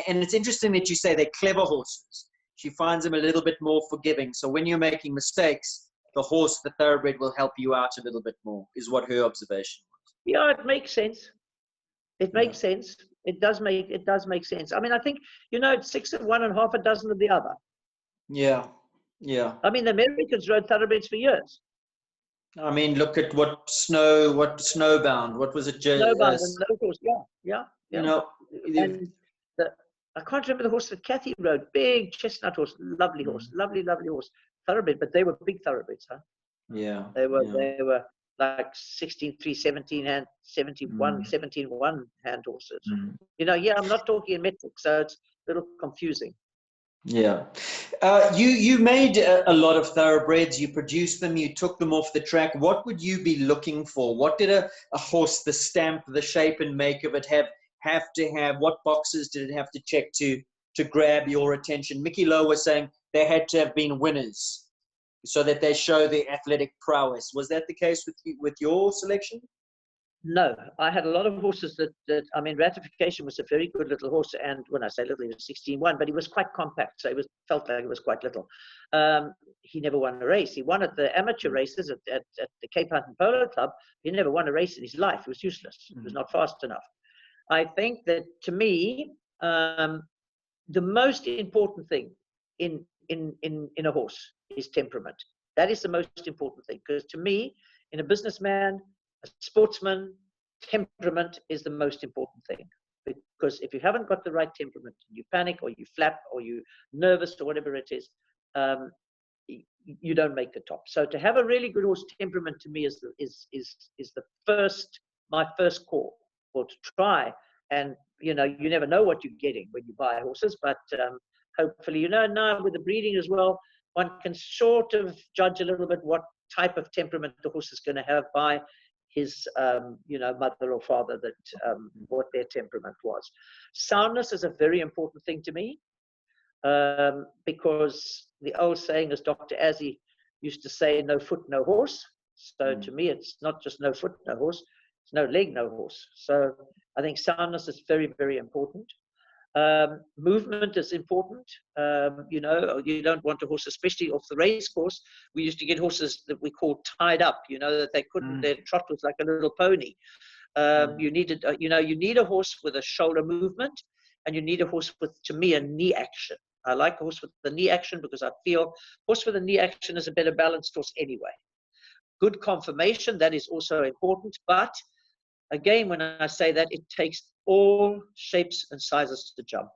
and it's interesting that you say they're clever horses. She finds them a little bit more forgiving. So when you're making mistakes, the horse, the thoroughbred, will help you out a little bit more, is what her observation was. Yeah, it makes sense. It makes sense. It does make sense. I mean, I think, it's 6 of one and half a dozen of the other. Yeah, yeah. I mean, the Americans rode thoroughbreds for years. I mean, look at Snowbound. What was it? Snowbound and those horses. Yeah. And I can't remember the horse that Kathy rode. Big chestnut horse, lovely horse, lovely horse, thoroughbred. But they were big thoroughbreds, huh? Yeah. They were like 16-3, 17-1, 17-1 hand horses. I'm not talking in metric, so it's a little confusing. Yeah. You made a lot of thoroughbreds. You produced them. You took them off the track. What would you be looking for? What did a horse, the stamp, the shape and make of it have to have? What boxes did it have to check to grab your attention? Mickey Lowe was saying they had to have been winners so that they show their athletic prowess. Was that the case with your selection? No, I had a lot of horses that I mean, Ratification was a very good little horse, and when I say little, he was 16-1, but he was quite compact, so felt like he was quite little. He never won a race. He won at the amateur races at the Cape Mountain Polo Club. He never won a race in his life. He was useless. He was not fast enough. I think that, to me, the most important thing in a horse is temperament. That is the most important thing, because to me, in a businessman, a sportsman, temperament is the most important thing. Because if you haven't got the right temperament, you panic or you flap or you're nervous or whatever it is, you don't make the top. So to have a really good horse, temperament to me is my first call, or to try. And you never know what you're getting when you buy horses, but hopefully, now with the breeding as well, one can sort of judge a little bit what type of temperament the horse is going to have by his, mother or father, what their temperament was. Soundness is a very important thing to me, because the old saying, as Dr. Azzi used to say, no foot, no horse. So to me, it's not just no foot, no horse. It's no leg, no horse. So I think soundness is very, very important. Movement is important. You don't want a horse, especially off the race course. We used to get horses that we called tied up, that they couldn't, their trot was like a little pony. You need a horse with a shoulder movement, and you need a horse with, to me, a knee action. I like a horse with the knee action because I feel horse with a knee action is a better balanced horse anyway. Good conformation, that is also important. But again, when I say that, it takes all shapes and sizes to jump.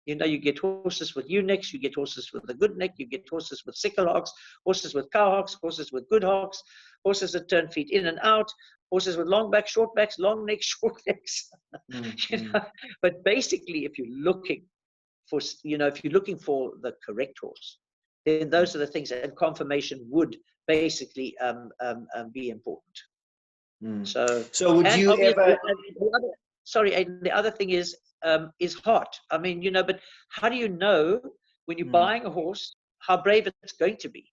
You get horses with ewe necks, you get horses with a good neck, you get horses with sickle hocks, horses with cow hocks, horses with good hocks, horses that turn feet in and out, horses with long backs, short backs, long necks, short necks. But basically, if you're looking for the correct horse, then those are the things, and conformation would basically be important. So would you ever? Sorry, Aidan, the other thing is heart. I mean, but how do you know when you're buying a horse how brave it's going to be?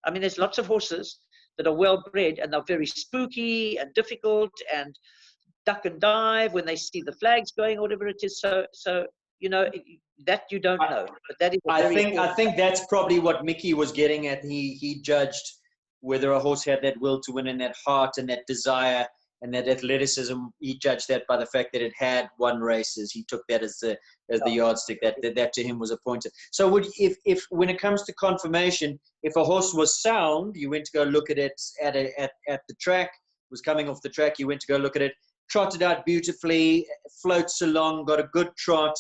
I mean, there's lots of horses that are well bred and they're very spooky and difficult and duck and dive when they see the flags going or whatever it is. So that you don't know. But that is I think that's probably what Mickey was getting at. He judged whether a horse had that will to win and that heart and that desire and that athleticism. He judged that by the fact that it had won races. He took that as the yardstick. That to him was a pointer. So if when it comes to conformation, if a horse was sound, you went to go look at it at the track, was coming off the track, you went to go look at it, trotted out beautifully, floats along, got a good trot,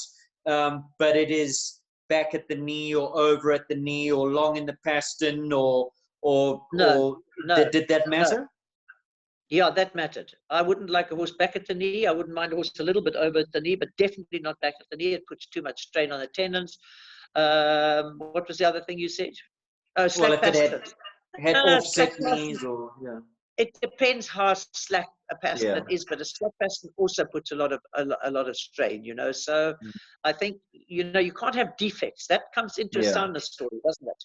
but it is back at the knee or over at the knee or long in the pastern or did that matter? No. Yeah, that mattered. I wouldn't like a horse back at the knee. I wouldn't mind a horse a little bit over at the knee, but definitely not back at the knee. It puts too much strain on the tendons. What was the other thing you said? Oh, slack pastern. Had offset knees or It depends how slack a pastern is, but a slack pastern also puts a lot of strain. So I think you can't have defects. That comes into a soundness story, doesn't it?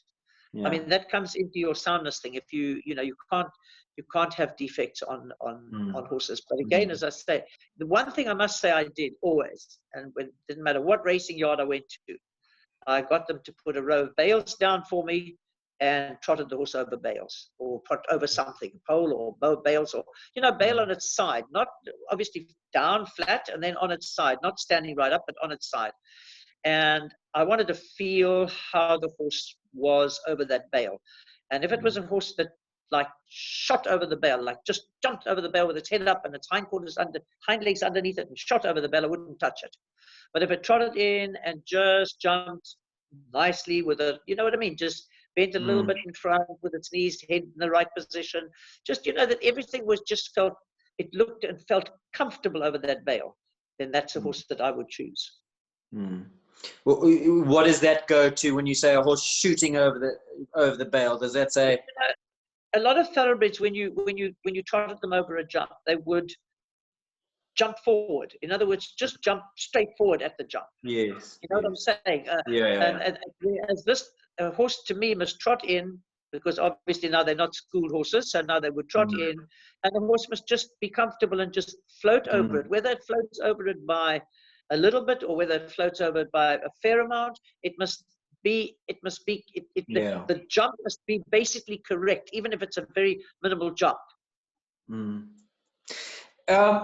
I mean, that comes into your soundness thing. If you can't have defects on horses. But again, as I say, the one thing I must say I did always, and it didn't matter what racing yard I went to, I got them to put a row of bales down for me and trotted the horse over bales or over something, pole or bales, or, bale on its side, not obviously down flat and then on its side, not standing right up, but on its side. And I wanted to feel how the horse was over that bale. And if it was a horse that like shot over the bale, like just jumped over the bale with its head up and its hind legs underneath it and shot over the bale, I wouldn't touch it. But if it trotted in and just jumped nicely with a, you know what I mean, just bent a little bit in front with its knees, head in the right position, just, that everything was just it looked and felt comfortable over that bale, then that's a horse that I would choose. Well, what does that go to when you say a horse shooting over the bale? Does that say? A lot of thoroughbreds, when you trotted them over a jump, they would jump forward. In other words, just jump straight forward at the jump. Yes. You know what I'm saying? And as this horse to me must trot in, because obviously now they're not school horses, so now they would trot in, and the horse must just be comfortable and just float over it. Whether it floats over it by a little bit or whether it floats over it by a fair amount, the jump must be basically correct, even if it's a very minimal jump.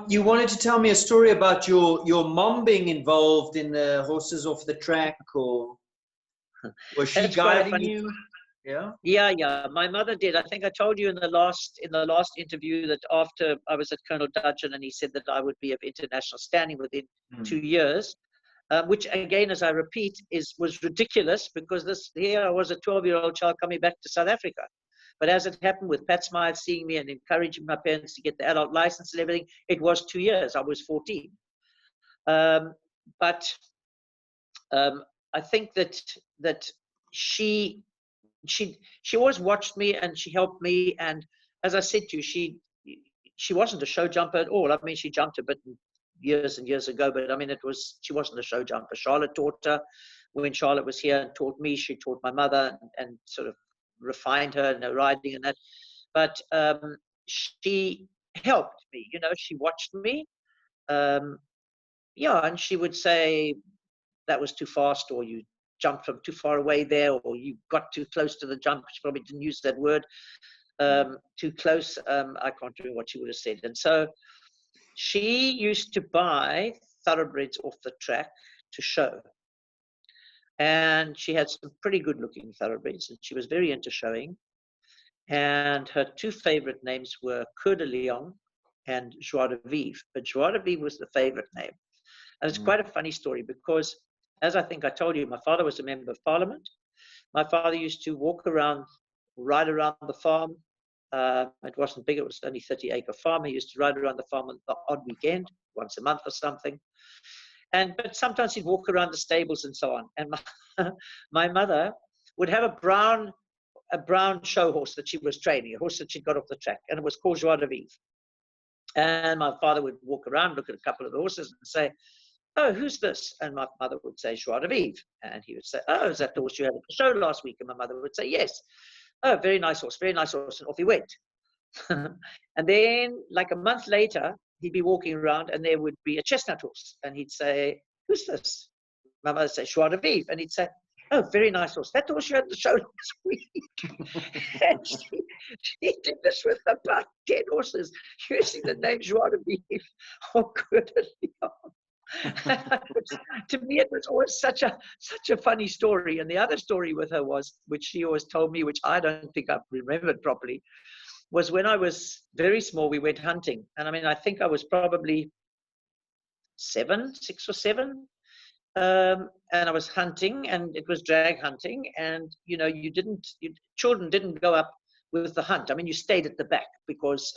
You wanted to tell me a story about your mom being involved in the horses off the track, or was she guiding you? Yeah. My mother did. I think I told you in the last interview that after I was at Colonel Dudgeon, and he said that I would be of international standing within 2 years, which again, as I repeat, was ridiculous, because here I was a 12-year-old child coming back to South Africa. But as it happened with Pat Smythe seeing me and encouraging my parents to get the adult license and everything, it was 2 years. I was 14. But I think that she always watched me and she helped me. And as I said to you, she wasn't a show jumper at all. I mean, she jumped a bit years and years ago, but I mean, she wasn't a show jumper. Charlotte taught her when Charlotte was here and taught me. She taught my mother and sort of refined her in her riding and that. But she helped me, she watched me. And she would say, that was too fast, or you jumped from too far away there, or you got too close to the jump. She probably didn't use that word, too close. I can't remember what she would have said. And so she used to buy thoroughbreds off the track to show. And she had some pretty good looking thoroughbreds, and she was very into showing. And her two favorite names were Coeur de Lion and Joie de Vivre. But Joie de Vivre was the favorite name. And it's quite a funny story, because, as I think I told you, my father was a member of parliament. My father used to ride around the farm. It wasn't big, it was only 30-acre farm. He used to ride around the farm on the odd weekend, once a month or something. But sometimes he'd walk around the stables and so on. And my mother would have a brown show horse that she was training, a horse that she'd got off the track, and it was called Joie de Vivre. And my father would walk around, look at a couple of the horses and say, "Oh, who's this?" And my mother would say, "Joie de Vivre." And he would say, "Oh, is that the horse you had at the show last week?" And my mother would say, "Yes." "Oh, very nice horse, very nice horse." And off he went. And then, like a month later, he'd be walking around and there would be a chestnut horse. And he'd say, "Who's this?" My mother would say, "Joie de Vivre." And he'd say, "Oh, very nice horse. That horse you had at the show last week." And she did this with about 10 horses, using the name Joie de Vivre or Coeur de Lion. To me, it was always such a funny story. And the other story with her was, which she always told me, which I don't think I remembered properly, was when I was very small, we went hunting. And I mean, I think I was probably 6 or 7. And I was hunting, and it was drag hunting. And, children didn't go up with the hunt. I mean, you stayed at the back, because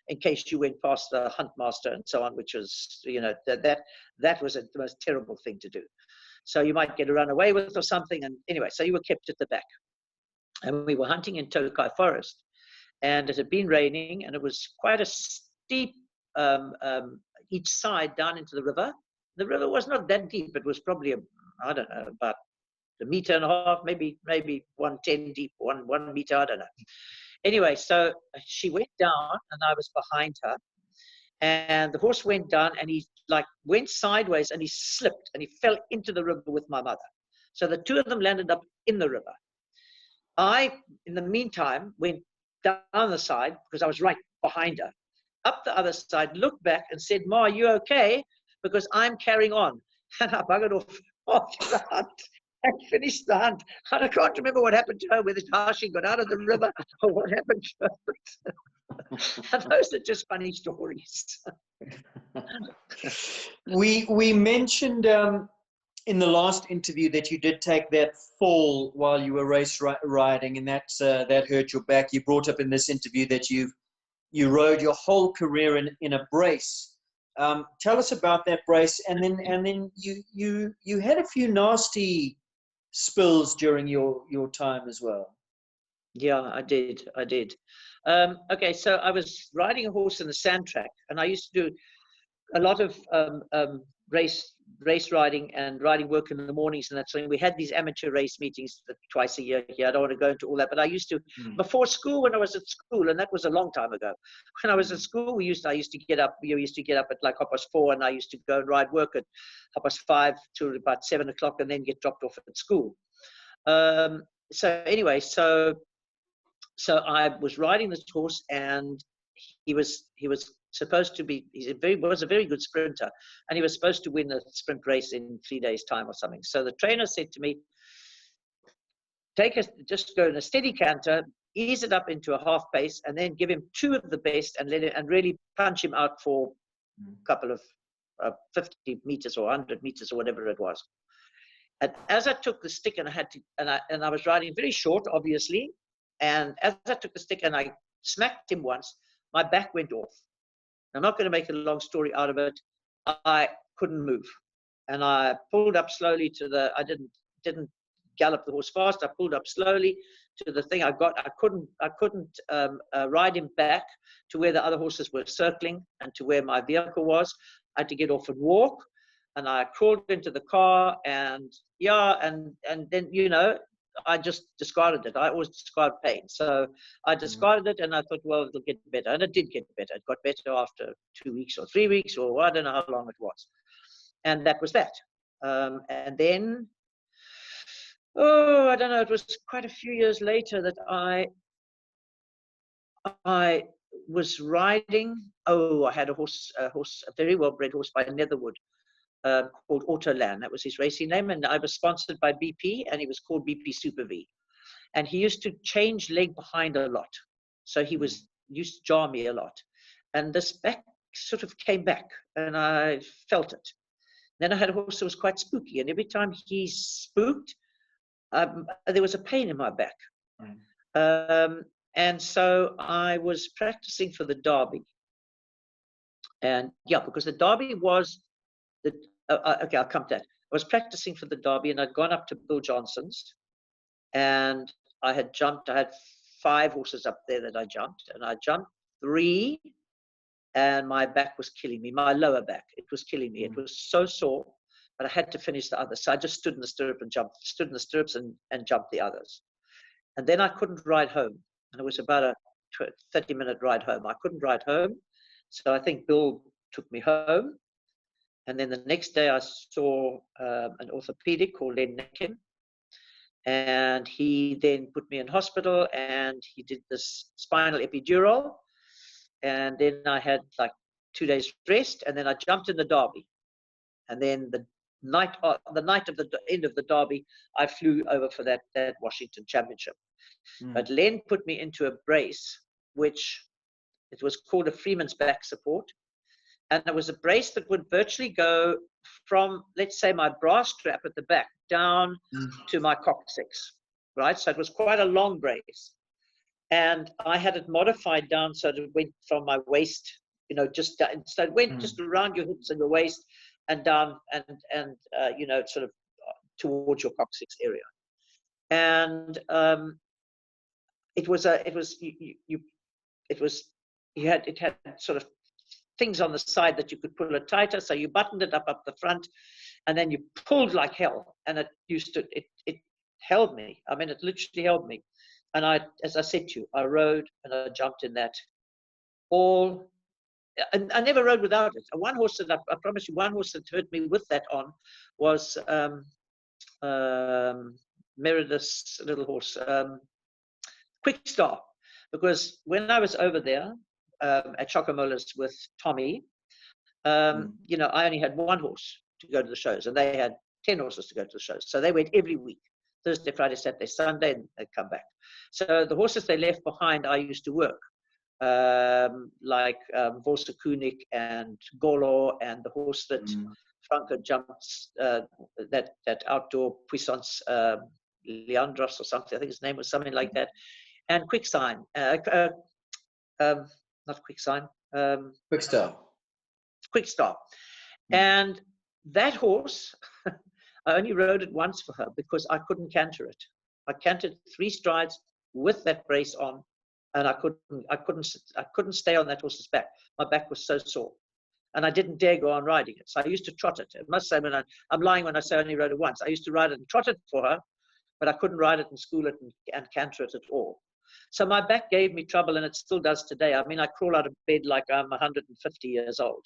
in case you went past the hunt master and so on, which was, that was the most terrible thing to do. So you might get run away with or something. And anyway, so you were kept at the back. And we were hunting in Tokai Forest. And it had been raining, and it was quite a steep each side down into the river. The river was not that deep. It was probably, about 1.5 meters, maybe 110 deep, 1 meter, I don't know. Anyway, so she went down, and I was behind her. And the horse went down, and he went sideways, and he slipped, and he fell into the river with my mother. So the two of them landed up in the river. in the meantime, went down the side because I was right behind her, up the other side, looked back and said, "Ma, are you okay? Because I'm carrying on." And I buggered off after the hunt and finished the hunt. And I can't remember what happened to her, whether how she got out of the river or what happened to her. And those are just funny stories. We mentioned in the last interview that you did take that fall while you were race riding, and that hurt your back. You brought up in this interview that you rode your whole career in a brace. Tell us about that brace, and then you had a few nasty spills during your time as well. Yeah, I did. Okay, so I was riding a horse in the sand track, and I used to do a lot of race riding and riding work in the mornings and that sort of thing. We had these amateur race meetings twice a year here. I don't want to go into all that, but I used to, before school, when I was at school, and that was a long time ago. When I was at school, I used to get up. You used to get up at like 4:30, and I used to go and ride work at 5:30 to about 7 o'clock, and then get dropped off at school. So anyway, so I was riding this horse, and he was supposed to be, was a very good sprinter, and he was supposed to win the sprint race in 3 days' time or something. So the trainer said to me, just go in a steady canter, ease it up into a half pace, and then give him 2 of the best, and really punch him out for a couple of 50 meters or 100 meters or whatever it was. And as I took the stick, and I was riding very short, obviously, and as I took the stick and I smacked him once, my back went off. I'm not going to make a long story out of it. I couldn't move, and I pulled up slowly I didn't gallop the horse fast. I pulled up slowly to the thing. I couldn't ride him back to where the other horses were circling and to where my vehicle was. I had to get off and walk, and I crawled into the car, and then I just discarded it. I always discard pain. So I discarded it, and I thought, well, it'll get better. And it did get better. It got better after 2 weeks or 3 weeks, or I don't know how long it was. And that was that. And then, I don't know, it was quite a few years later that I was riding. I had a very well-bred horse by Netherwood, called Autoland. That was his racing name, and I was sponsored by BP, and he was called BP Super V. And he used to change leg behind a lot, so he used to jar me a lot, and this back sort of came back, and I felt it. Then I had a horse that was quite spooky, and every time he spooked, there was a pain in my back. And so I was practicing for the Derby, and because the Derby was okay, I'll come to that. I was practicing for the Derby, and I'd gone up to Bill Johnson's, and I had 5 horses up there that I jumped, and I jumped 3, and my back was killing me. My lower back, it was killing me. It was so sore, but I had to finish the others. So I just stood in the stirrup and jumped the others. And then I couldn't ride home, and it was about a 30-minute ride home. I couldn't ride home, so I think Bill took me home. And then the next day I saw an orthopedic called Len Neckin, and he then put me in hospital, and he did this spinal epidural, and then I had like 2 days rest, and then I jumped in the Derby. And then the night of the end of the Derby, I flew over for that Washington Championship. But Len put me into a brace, which it was called a Freeman's back support. And it was a brace that would virtually go from, let's say, my bra strap at the back down to my coccyx, right? So it was quite a long brace. And I had it modified down so that it went from my waist, just down. So it went just around your hips and your waist and down and sort of towards your coccyx area. And it had sort of things on the side that you could pull it tighter, so you buttoned it up the front, and then you pulled like hell, and it held me. I mean, it literally held me. And as I said to you, I rode and I jumped in that and I never rode without it. One horse that I promise you, one horse that hurt me with that on was Meredith's little horse, Quick Start, because when I was over there at Chocomola's with Tommy, you know, I only had one horse to go to the shows, and they had 10 horses to go to the shows. So they went every week, Thursday, Friday, Saturday, Sunday, and they'd come back. So the horses they left behind, I used to work, like Vorsa Kunik and Golo, and the horse that Franco jumps, that outdoor Puissance Leandros or something, I think his name was something like that, and Quick Sign, not Quick Sign, Quick Start. Quick Start. And that horse, I only rode it once for her because I couldn't canter it. I cantered 3 strides with that brace on, and I couldn't stay on that horse's back. My back was so sore, and I didn't dare go on riding it. So I used to trot it. I must say, I'm lying when I say I only rode it once. I used to ride it and trot it for her, but I couldn't ride it and school it and canter it at all. So my back gave me trouble, and it still does today. I mean, I crawl out of bed like I'm 150 years old.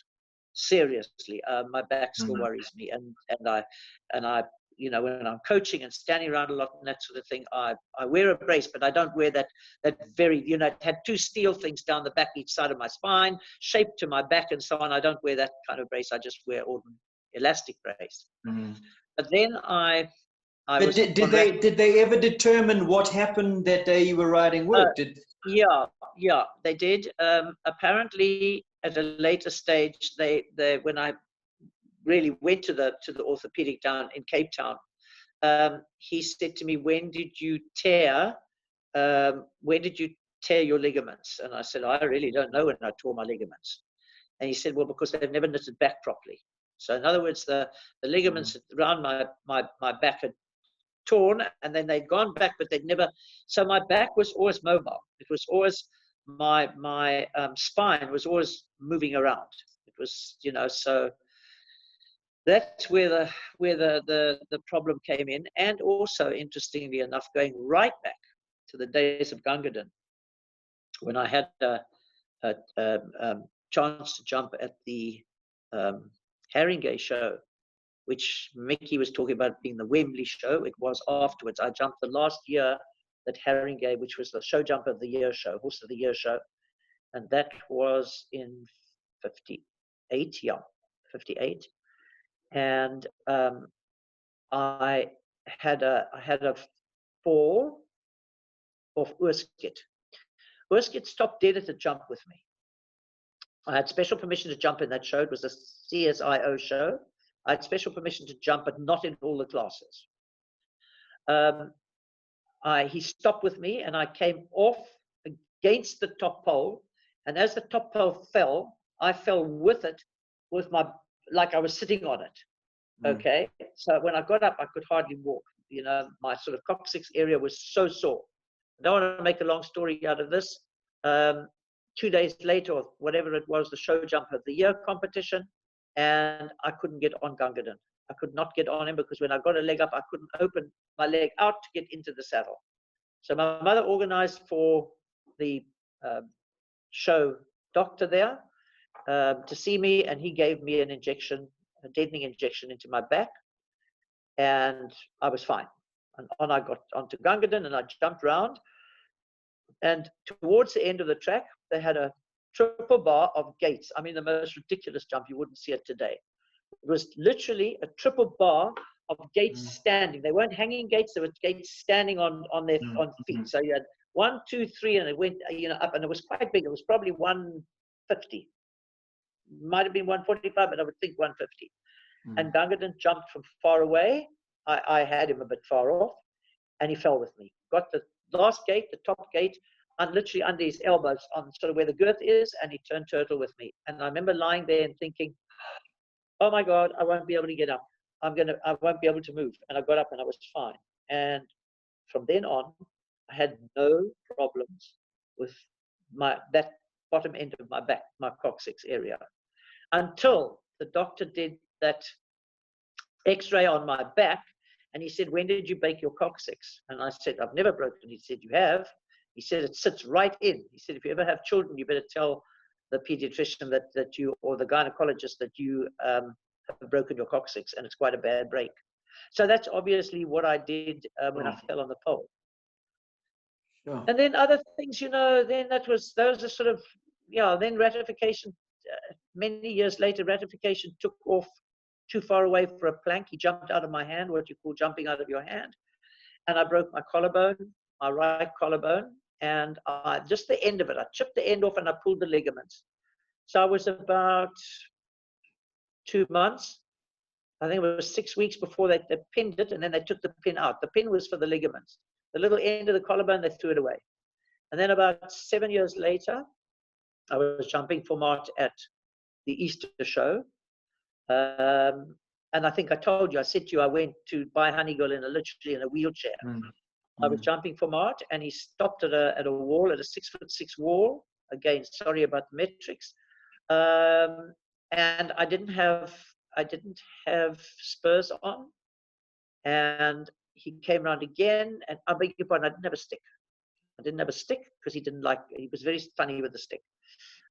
Seriously, my back still worries me, and I, you know, when I'm coaching and standing around a lot and that sort of thing, I wear a brace, but I don't wear that very, you know, it had 2 steel things down the back each side of my spine, shaped to my back and so on. I don't wear that kind of brace. I just wear ordinary elastic brace. But then But did they ever determine what happened that day you were riding work? Yeah, they did. Apparently, at a later stage, they when I really went to the orthopedic down in Cape Town, he said to me, "When did you tear your ligaments?" And I said, "I really don't know when I tore my ligaments." And he said, "Well, because they've never knitted back properly." So in other words, the ligaments around my back had torn, and then they'd gone back, but they'd never. So my back was always mobile. It was always my spine was always moving around. It was, you know, so that's where the problem came in. And also, interestingly enough, going right back to the days of Gungadin, when I had a chance to jump at the Haringey show, which Mickey was talking about being the Wembley show. It was afterwards. I jumped the last year at Haringey, which was the show jump of the year show, horse of the year show. And that was in 58, yeah, 58. And I had a fall of Urskit. Urskit stopped dead at the jump with me. I had special permission to jump in that show. It was a CSIO show. I had special permission to jump, but not in all the classes. He stopped with me, and I came off against the top pole. And as the top pole fell, I fell with it, like I was sitting on it. Okay. So when I got up, I could hardly walk. You know, my sort of coccyx area was so sore. I don't want to make a long story out of this. 2 days later, or whatever it was, the show jump of the year competition, and I couldn't get on Gungadin. I could not get on him because when I got a leg up, I couldn't open my leg out to get into the saddle. So my mother organized for the show doctor there to see me, and he gave me an injection, a deadening injection into my back, and I was fine. And on I got onto Gungadin, and I jumped around. And towards the end of the track, they had a triple bar of gates. I mean, the most ridiculous jump. You wouldn't see it today. It was literally a triple bar of gates standing. They weren't hanging gates. They were gates standing on feet. So you had 1, 2, 3, and it went, you know, up, and it was quite big. It was probably 150. Might have been 145, but I would think 150. And Gungadin jumped from far away. I had him a bit far off, and he fell with me. Got the last gate, the top gate, and literally under his elbows on sort of where the girth is, and he turned turtle with me. And I remember lying there and thinking, oh my God, I won't be able to get up. I won't be able to move. And I got up and I was fine. And from then on, I had no problems with that bottom end of my back, my coccyx area, until the doctor did that X-ray on my back. And he said, when did you break your coccyx? And I said, I've never broken it. He said, you have? He said, it sits right in. He said, if you ever have children, you better tell the pediatrician that you, or the gynecologist, that you have broken your coccyx, and it's quite a bad break. So that's obviously what I did when I fell on the pole. Sure. And then other things, then those are sort of, then ratification, many years later, ratification took off too far away for a plank. He jumped out of my hand, what you call jumping out of your hand. And I broke my collarbone, my right collarbone, and just the end of it. I chipped the end off and I pulled the ligaments. So I was about 2 months. I think it was 6 weeks before they pinned it, and then they took the pin out. The pin was for the ligaments. The little end of the collarbone, they threw it away. And then about 7 years later, I was jumping for Mart at the Easter show. And I think I told you, I said to you, I went to buy Honeygirl literally in a wheelchair. I was jumping for Mart, and he stopped at a wall, at a 6'6" wall. Again, sorry about the metrics. And I didn't have spurs on. And he came around again, and I beg your pardon, I didn't have a stick. I didn't have a stick because he was very funny with the stick.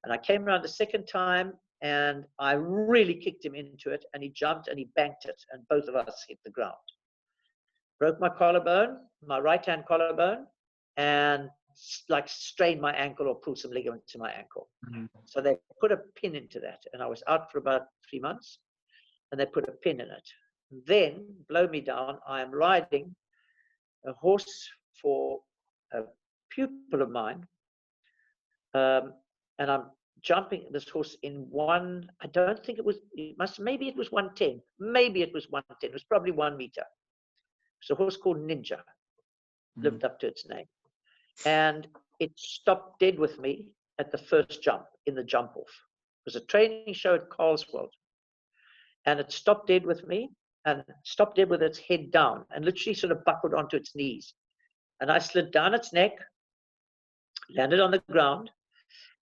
And I came around the second time, and I really kicked him into it, and he jumped and he banked it, and both of us hit the ground. Broke my collarbone, my right hand collarbone, and strained my ankle or pulled some ligament to my ankle. So they put a pin into that, and I was out for about 3 months, and they put a pin in it. Then, blow me down, I am riding a horse for a pupil of mine, and I'm jumping this horse in I don't think maybe it was 110. Maybe it was 110. It was probably 1 meter. It's a horse called Ninja, lived up to its name. And it stopped dead with me at the first jump, in the jump off. It was a training show at Carlswald. And it stopped dead with me, and stopped dead with its head down, and literally sort of buckled onto its knees. And I slid down its neck, landed on the ground,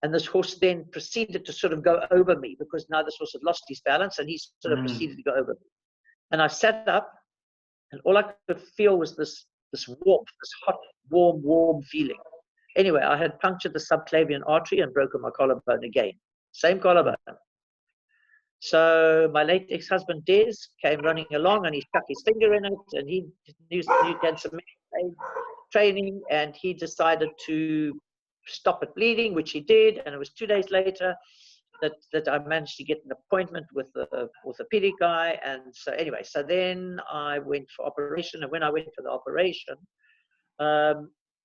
and this horse then proceeded to sort of go over me, because now this horse had lost his balance, and he sort of proceeded to go over me. And I sat up, and all I could feel was this warmth, this hot, warm feeling. Anyway, I had punctured the subclavian artery and broken my collarbone again. Same collarbone. So my late ex-husband Des came running along, and he stuck his finger in it, and he did some training, and he decided to stop it bleeding, which he did. And it was 2 days later that I managed to get an appointment with the orthopedic guy. And so anyway, so then I went for operation, and when I went for the operation,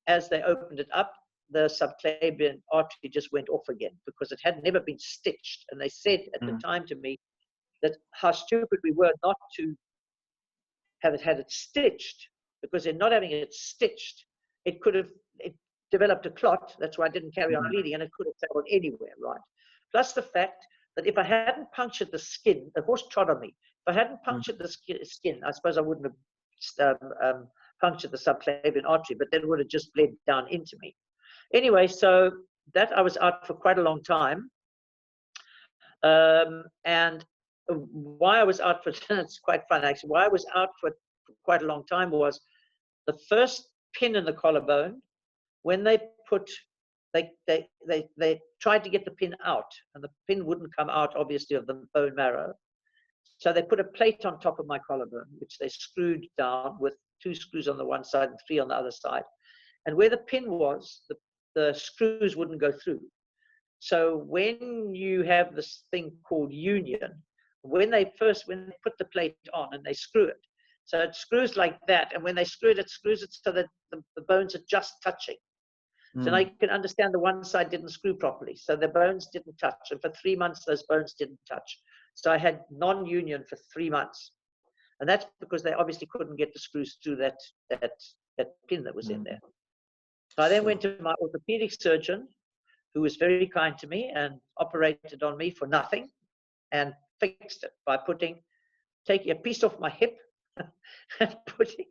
as they opened it up, the subclavian artery just went off again, because it had never been stitched. And they said at the time to me that how stupid we were not to have had it stitched, because in not having it stitched, it developed a clot. That's why I didn't carry on bleeding, and it could have traveled anywhere, right? Plus the fact that if I hadn't punctured the skin, the horse trod on me. If I hadn't punctured the skin, I suppose I wouldn't have punctured the subclavian artery, but then it would have just bled down into me. Anyway, so that I was out for quite a long time. And why I was out for, it's quite fun actually, why I was out for quite a long time was the first pin in the collarbone. When they tried to get the pin out, and the pin wouldn't come out, obviously, of the bone marrow. So they put a plate on top of my collarbone, which they screwed down with 2 screws on the one side and 3 on the other side. And where the pin was, the screws wouldn't go through. So when you have this thing called union, when they put the plate on and they screw it, so it screws like that, and when they screw it, it screws it so that the bones are just touching. So now you can understand the one side didn't screw properly, so the bones didn't touch, and for 3 months those bones didn't touch. So I had non-union for 3 months, and that's because they obviously couldn't get the screws through that pin that was in there. So I then went to my orthopedic surgeon, who was very kind to me and operated on me for nothing, and fixed it by taking a piece off my hip and putting.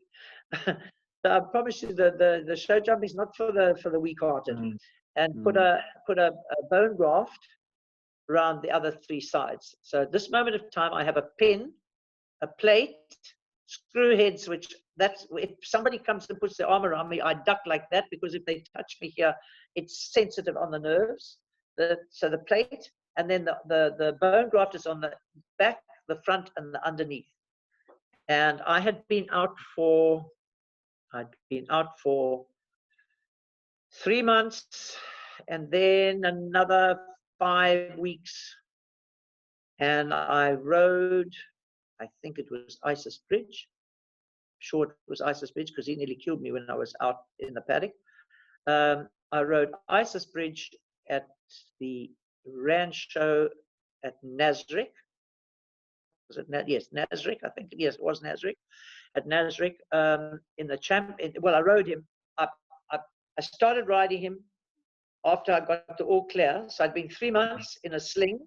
So I promise you, the show jumping is not for the weak-hearted, and put a bone graft around the other 3 sides. So at this moment of time, I have a pin, a plate, screw heads, if somebody comes and puts their arm around me, I duck like that, because if they touch me here, it's sensitive on the nerves. So the plate, and then the bone graft is on the back, the front, and the underneath. And I had been out for 3 months, and then another 5 weeks. And I rode, I think it was Isis Bridge. Sure, it was Isis Bridge because he nearly killed me when I was out in the paddock. I rode Isis Bridge at the ranch show at Nasric. Was it yes, Nasric? I think yes, it was Nasric. At Nasric, in the well, I rode him. I started riding him after I got the all clear. So I'd been 3 months in a sling,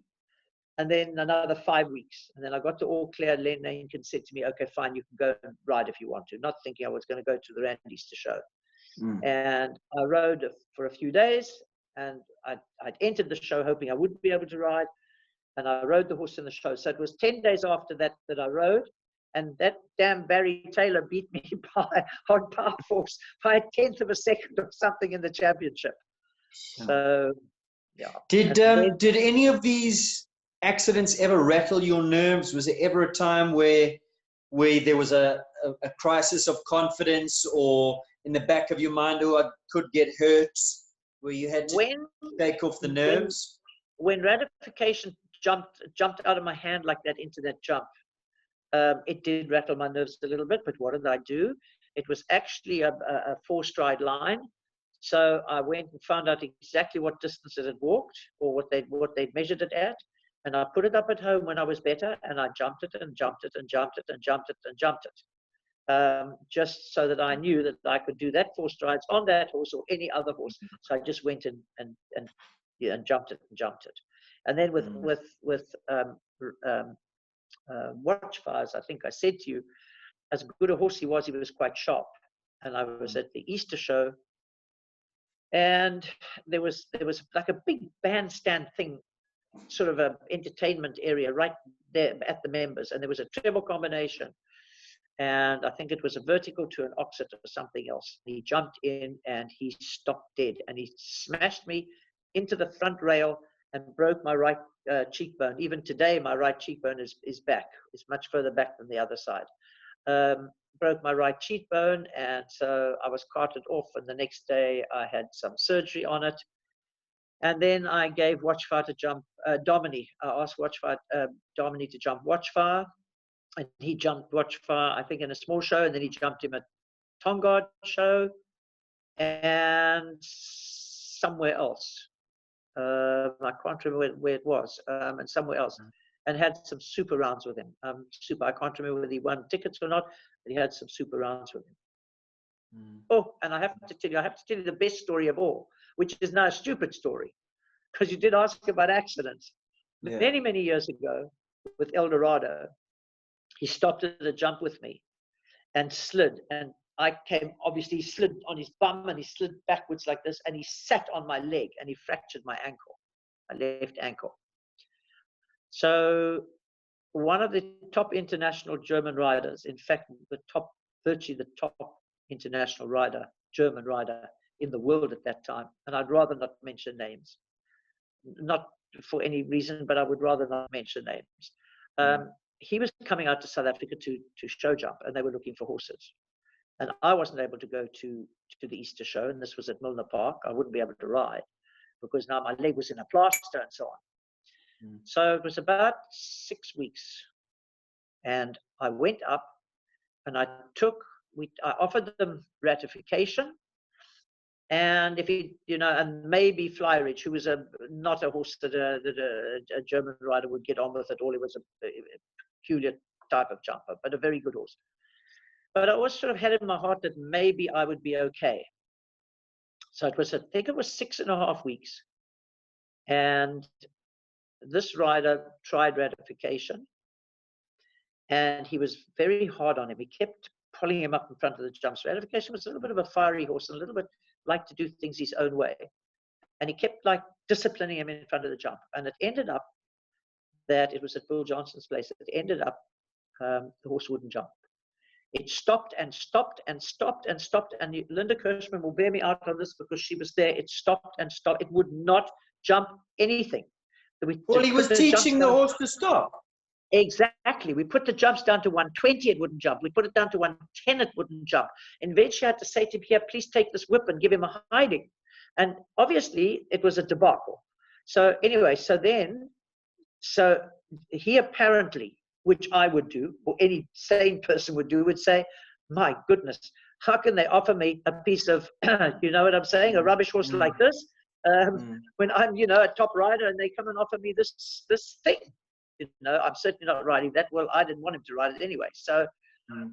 and then another 5 weeks. And then I got the all clear. Len Lincoln said to me, okay, fine, you can go and ride if you want to. Not thinking I was going to go to the Rand Easter show. And I rode for a few days, and I'd entered the show hoping I would be able to ride. And I rode the horse in the show. So it was 10 days after that that I rode. And that damn Barry Taylor beat me by on power force by a 1/10 of a second or something in the championship. So, yeah. Did any of these accidents ever rattle your nerves? Was there ever a time where there was a crisis of confidence, or in the back of your mind, oh, I could get hurt, where you had to take off the nerves? When ratification jumped out of my hand like that into that jump, it did rattle my nerves a little bit, but what did I do? It was actually a 4-stride line. So I went and found out exactly what distance it had walked, or what they'd measured it at. And I put it up at home when I was better, and I jumped it and jumped it and jumped it and jumped it and jumped it. Just so that I knew that I could do that 4 strides on that horse or any other horse. So I just went and jumped it and jumped it. And then with Watchfires, I think I said to you, as good a horse he was quite sharp. And I was at the Easter show, and there was like a big bandstand thing, sort of an entertainment area right there at the members, and there was a treble combination, and I think it was a vertical to an oxet or something else. He jumped in and he stopped dead, and he smashed me into the front rail and broke my right cheekbone. Even today, my right cheekbone is back. It's much further back than the other side. Broke my right cheekbone, and so I was carted off, and the next day I had some surgery on it. And then I gave Watchfire to jump Domini. I asked Watchfire Domini to jump Watchfire, and he jumped Watchfire, I think, in a small show, and then he jumped him at Tongard show and somewhere else. I can't remember where it was, and somewhere else, and had some super rounds with him. I can't remember whether he won tickets or not, but he had some super rounds with him. Oh, and I have to tell you the best story of all, which is now a stupid story, because you did ask about accidents. Yeah. Many years ago with Eldorado, he stopped at a jump with me and slid, and I came, obviously he slid on his bum and he slid backwards like this, and he sat on my leg and he fractured my ankle, my left ankle. So one of the top international German riders, in fact, virtually the top international rider, German rider in the world at that time, and I'd rather not mention names, not for any reason, but I would rather not mention names. He was coming out to South Africa to show jump, and they were looking for horses. And I wasn't able to go to the Easter show, and this was at Milner Park. I wouldn't be able to ride because now my leg was in a plaster and so on. So it was about 6 weeks, and I went up, and I offered them ratification, and if he, and maybe Flyridge, who was not a horse that a German rider would get on with at all. It was a peculiar type of jumper, but a very good horse. But I always sort of had in my heart that maybe I would be okay. So it was, I think it was 6.5 weeks. And this rider tried ratification, and he was very hard on him. He kept pulling him up in front of the jumps. Ratification was a little bit of a fiery horse and a little bit liked to do things his own way. And he kept like disciplining him in front of the jump. And it ended up that it was at Bill Johnson's place. It ended up the horse wouldn't jump. It stopped and stopped and stopped and stopped. And Linda Kirschman will bear me out on this because she was there. It stopped and stopped. It would not jump anything. Well, he was teaching the horse to stop. Exactly. We put the jumps down to 120, it wouldn't jump. We put it down to 110, it wouldn't jump. And eventually I had to say to him, here, please take this whip and give him a hiding. And obviously it was a debacle. So anyway, so he apparently, which I would do, or any sane person would do, would say, my goodness, how can they offer me a piece of, you know what I'm saying, a rubbish horse like this, when I'm, a top rider, and they come and offer me this thing? I'm certainly not riding that. Well, I didn't want him to ride it anyway. So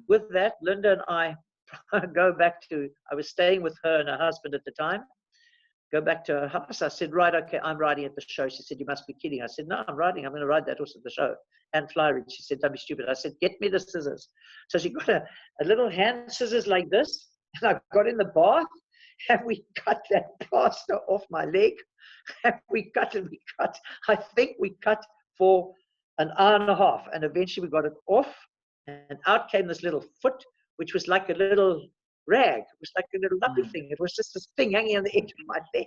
with that, Linda and I go back to, I was staying with her and her husband at the time, go back to her house. I said, right, okay, I'm riding at the show. She said, you must be kidding. I said, no, I'm riding. I'm going to ride that horse at the show and fly ring. She said, don't be stupid. I said, get me the scissors. So she got a little hand scissors like this, and I got in the bath, and we cut that plaster off my leg. And we cut, I think we cut for an hour and a half, and eventually we got it off, and out came this little foot, which was like a little rag. It was like a little lovely thing. It was just this thing hanging on the edge of my leg.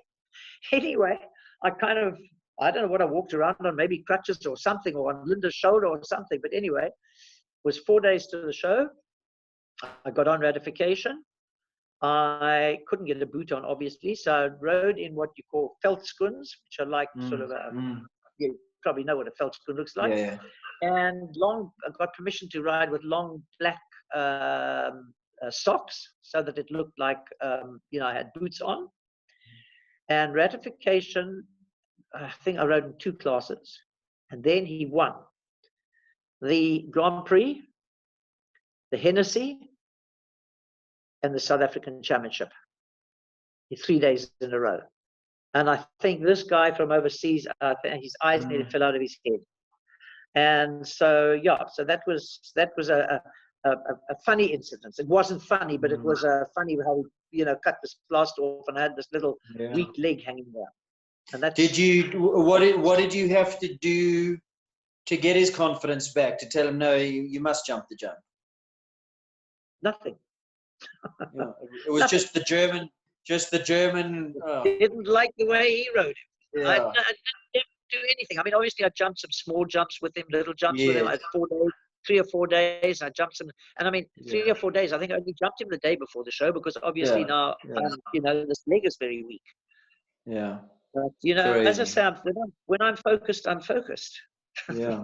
Anyway, I don't know what I walked around on, maybe crutches or something, or on Linda's shoulder or something. But anyway, it was 4 days to the show. I got on ratification. I couldn't get a boot on, obviously, so I rode in what you call veldschoens, which are like sort of you probably know what a veldschoen looks like. Yeah. And I got permission to ride with long black socks, so that it looked like I had boots on. And ratification, I think I rode in 2 classes, and then he won the Grand Prix, the Hennessy, and the South African Championship 3 days in a row. And I think this guy from overseas, his eyes nearly fell out of his head. And so so that was a funny incident. It wasn't funny, but it was funny how he cut this plaster off, and I had this little weak leg hanging there. And that's, what did you have to do to get his confidence back, to tell him, no, you must jump the jump? Nothing. It was just the German. Didn't like the way he rode it. I didn't do anything. I mean, obviously I jumped some small jumps with him, little jumps with him. I had 4 days, 3 or 4 days. I jumped some, and I mean, 3 or 4 days. I think I only jumped him the day before the show, because obviously now, this leg is very weak. Yeah. But, as I say, when I'm focused, I'm focused. Yeah.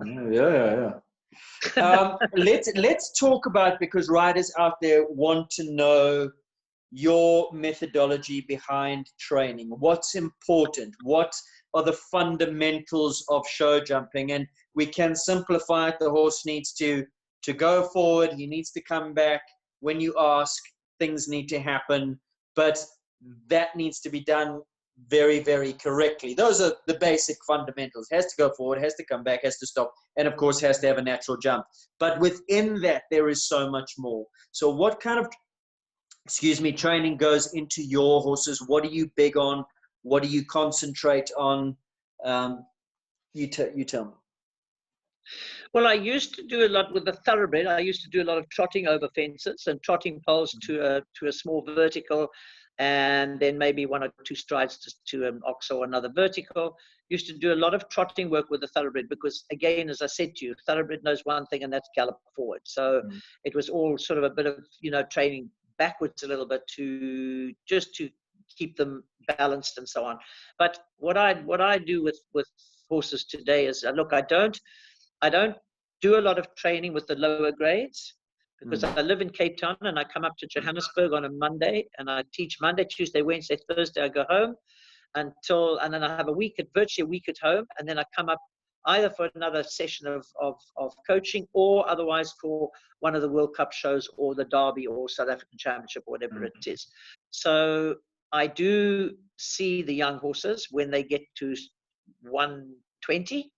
Let's talk about, because riders out there want to know your methodology behind training. What's important? What are the fundamentals of show jumping? And we can simplify it. The horse needs to go forward. He needs to come back. When you ask, things need to happen, but that needs to be done very, very correctly. Those are the basic fundamentals. Has to go forward, has to come back, has to stop, and of course has to have a natural jump. But within that, there is so much more. So what kind of training goes into your horses? What are you big on? What do you concentrate on? You tell me. Well, I used to do a lot with the thoroughbred. I used to do a lot of trotting over fences and trotting poles to a small vertical, and then maybe 1 or 2 strides to an ox or another vertical. Used to do a lot of trotting work with the thoroughbred, because, again, as I said to you, thoroughbred knows one thing, and that's gallop forward. So it was all sort of a bit of training backwards a little bit to keep them balanced and so on. But what I do with horses today is, look, I don't do a lot of training with the lower grades, because I live in Cape Town, and I come up to Johannesburg on a Monday, and I teach Monday, Tuesday, Wednesday, Thursday. I go home and then I have virtually a week at home, and then I come up either for another session of coaching, or otherwise for one of the World Cup shows, or the Derby, or South African Championship, or whatever it is. So I do see the young horses when they get to 120,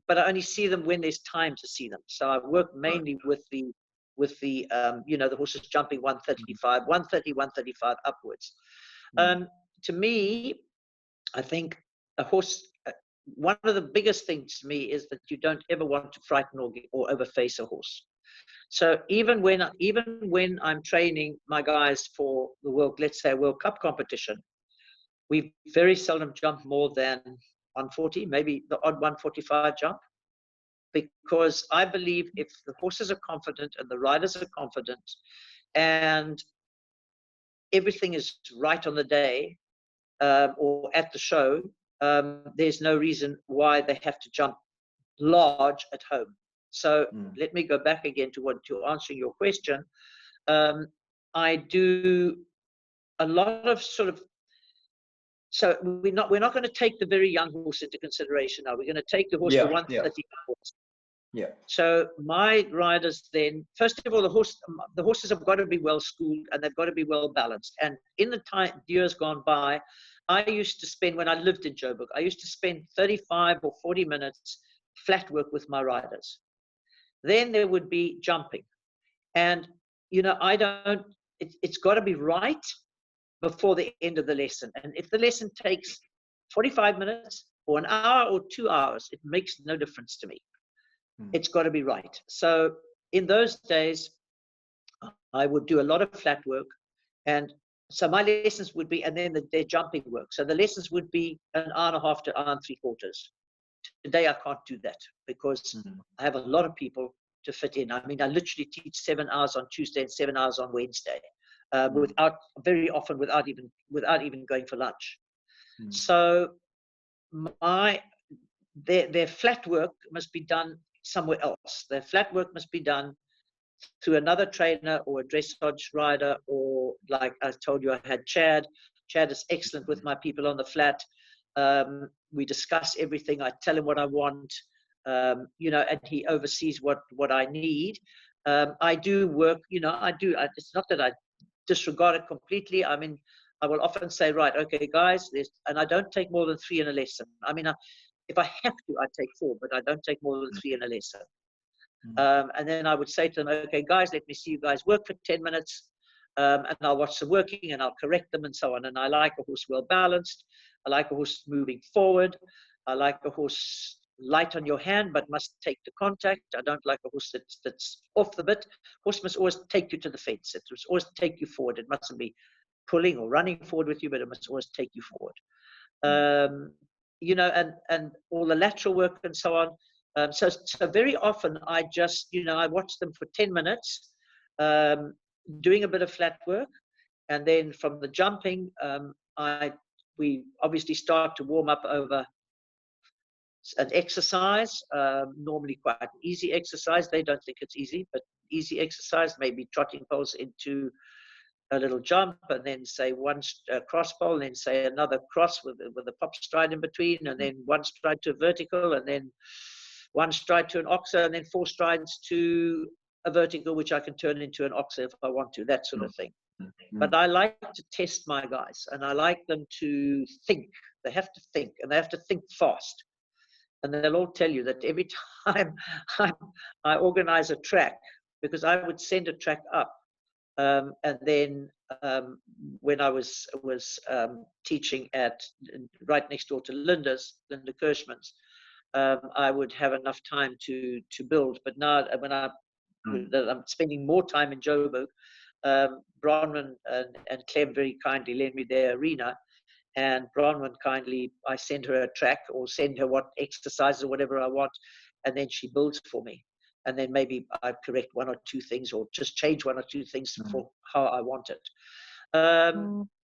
but I only see them when there's time to see them. So I work mainly with the the horses jumping 135, 130, 135 upwards. To me, I think a horse, one of the biggest things to me is that you don't ever want to frighten or overface a horse. So even when I'm training my guys for the let's say World Cup competition, we very seldom jump more than 140, maybe the odd 145 jump, because I believe if the horses are confident and the riders are confident, and everything is right on the day or at the show, there's no reason why they have to jump large at home. So let me go back again to answering your question. I do a lot of sort of, so we're not going to take the very young horse into consideration now. We're going to take the horse, the 130 horse. Yeah. So my riders then, first of all, the horses have got to be well schooled and they've got to be well balanced. And in the years gone by, I used to spend, when I lived in Joburg, I used to spend 35 or 40 minutes flat work with my riders. Then there would be jumping. And, you know, it's got to be right before the end of the lesson. And if the lesson takes 45 minutes or an hour or 2 hours, it makes no difference to me. It's got to be right. So in those days, I would do a lot of flat work. And so my lessons would be, and then their jumping work. So the lessons would be an hour and a half to an hour and 3/4. Today, I can't do that because I have a lot of people to fit in. I mean, I literally teach 7 hours on Tuesday and 7 hours on Wednesday, very often without even going for lunch. So their flat work must be done somewhere else. Their flat work must be done through another trainer or a dressage rider, or like I told you, I had Chad. Chad is excellent with my people on the flat. We discuss everything. I tell him what I want, you know, and he oversees what I need. I do work, you know, it's not that I disregard it completely. I mean, I will often say, right, okay, guys, and I don't take more than 3 in a lesson. I mean, if I have to, I take 4, but I don't take more than 3 in a lesson. And then I would say to them, okay, guys, let me see you guys work for 10 minutes. And I'll watch them working and I'll correct them and so on. And I like a horse well balanced. I like a horse moving forward. I like a horse light on your hand, but must take the contact. I don't like a horse that's off the bit. Horse must always take you to the fence. It must always take you forward. It mustn't be pulling or running forward with you, but it must always take you forward. You know, and all the lateral work and so on. So very often I just, you know, I watch them for 10 minutes, doing a bit of flat work. And then from the jumping, we obviously start to warm up over an exercise, normally quite an easy exercise. They don't think it's easy, but easy exercise, maybe trotting poles into a little jump, and then say one cross pole, and then say another cross with a pop stride in between, and then one stride to a vertical, and then one stride to an oxer, and then 4 strides to a vertical, which I can turn into an oxer if I want to, that sort of thing. But I like to test my guys, and I like them to think. They have to think, and they have to think fast. And they'll all tell you that every time I organize a track, because I would send a track up, and then when I was teaching right next door to Linda Kirschman's, I would have enough time to build. But now when I'm spending more time in Joburg, Bronwyn and Clem very kindly lend me their arena, and Bronwyn kindly, I send her a track or send her what exercises or whatever I want, and then she builds for me. And then maybe I correct 1 or 2 things, or just change 1 or 2 things for how I want it.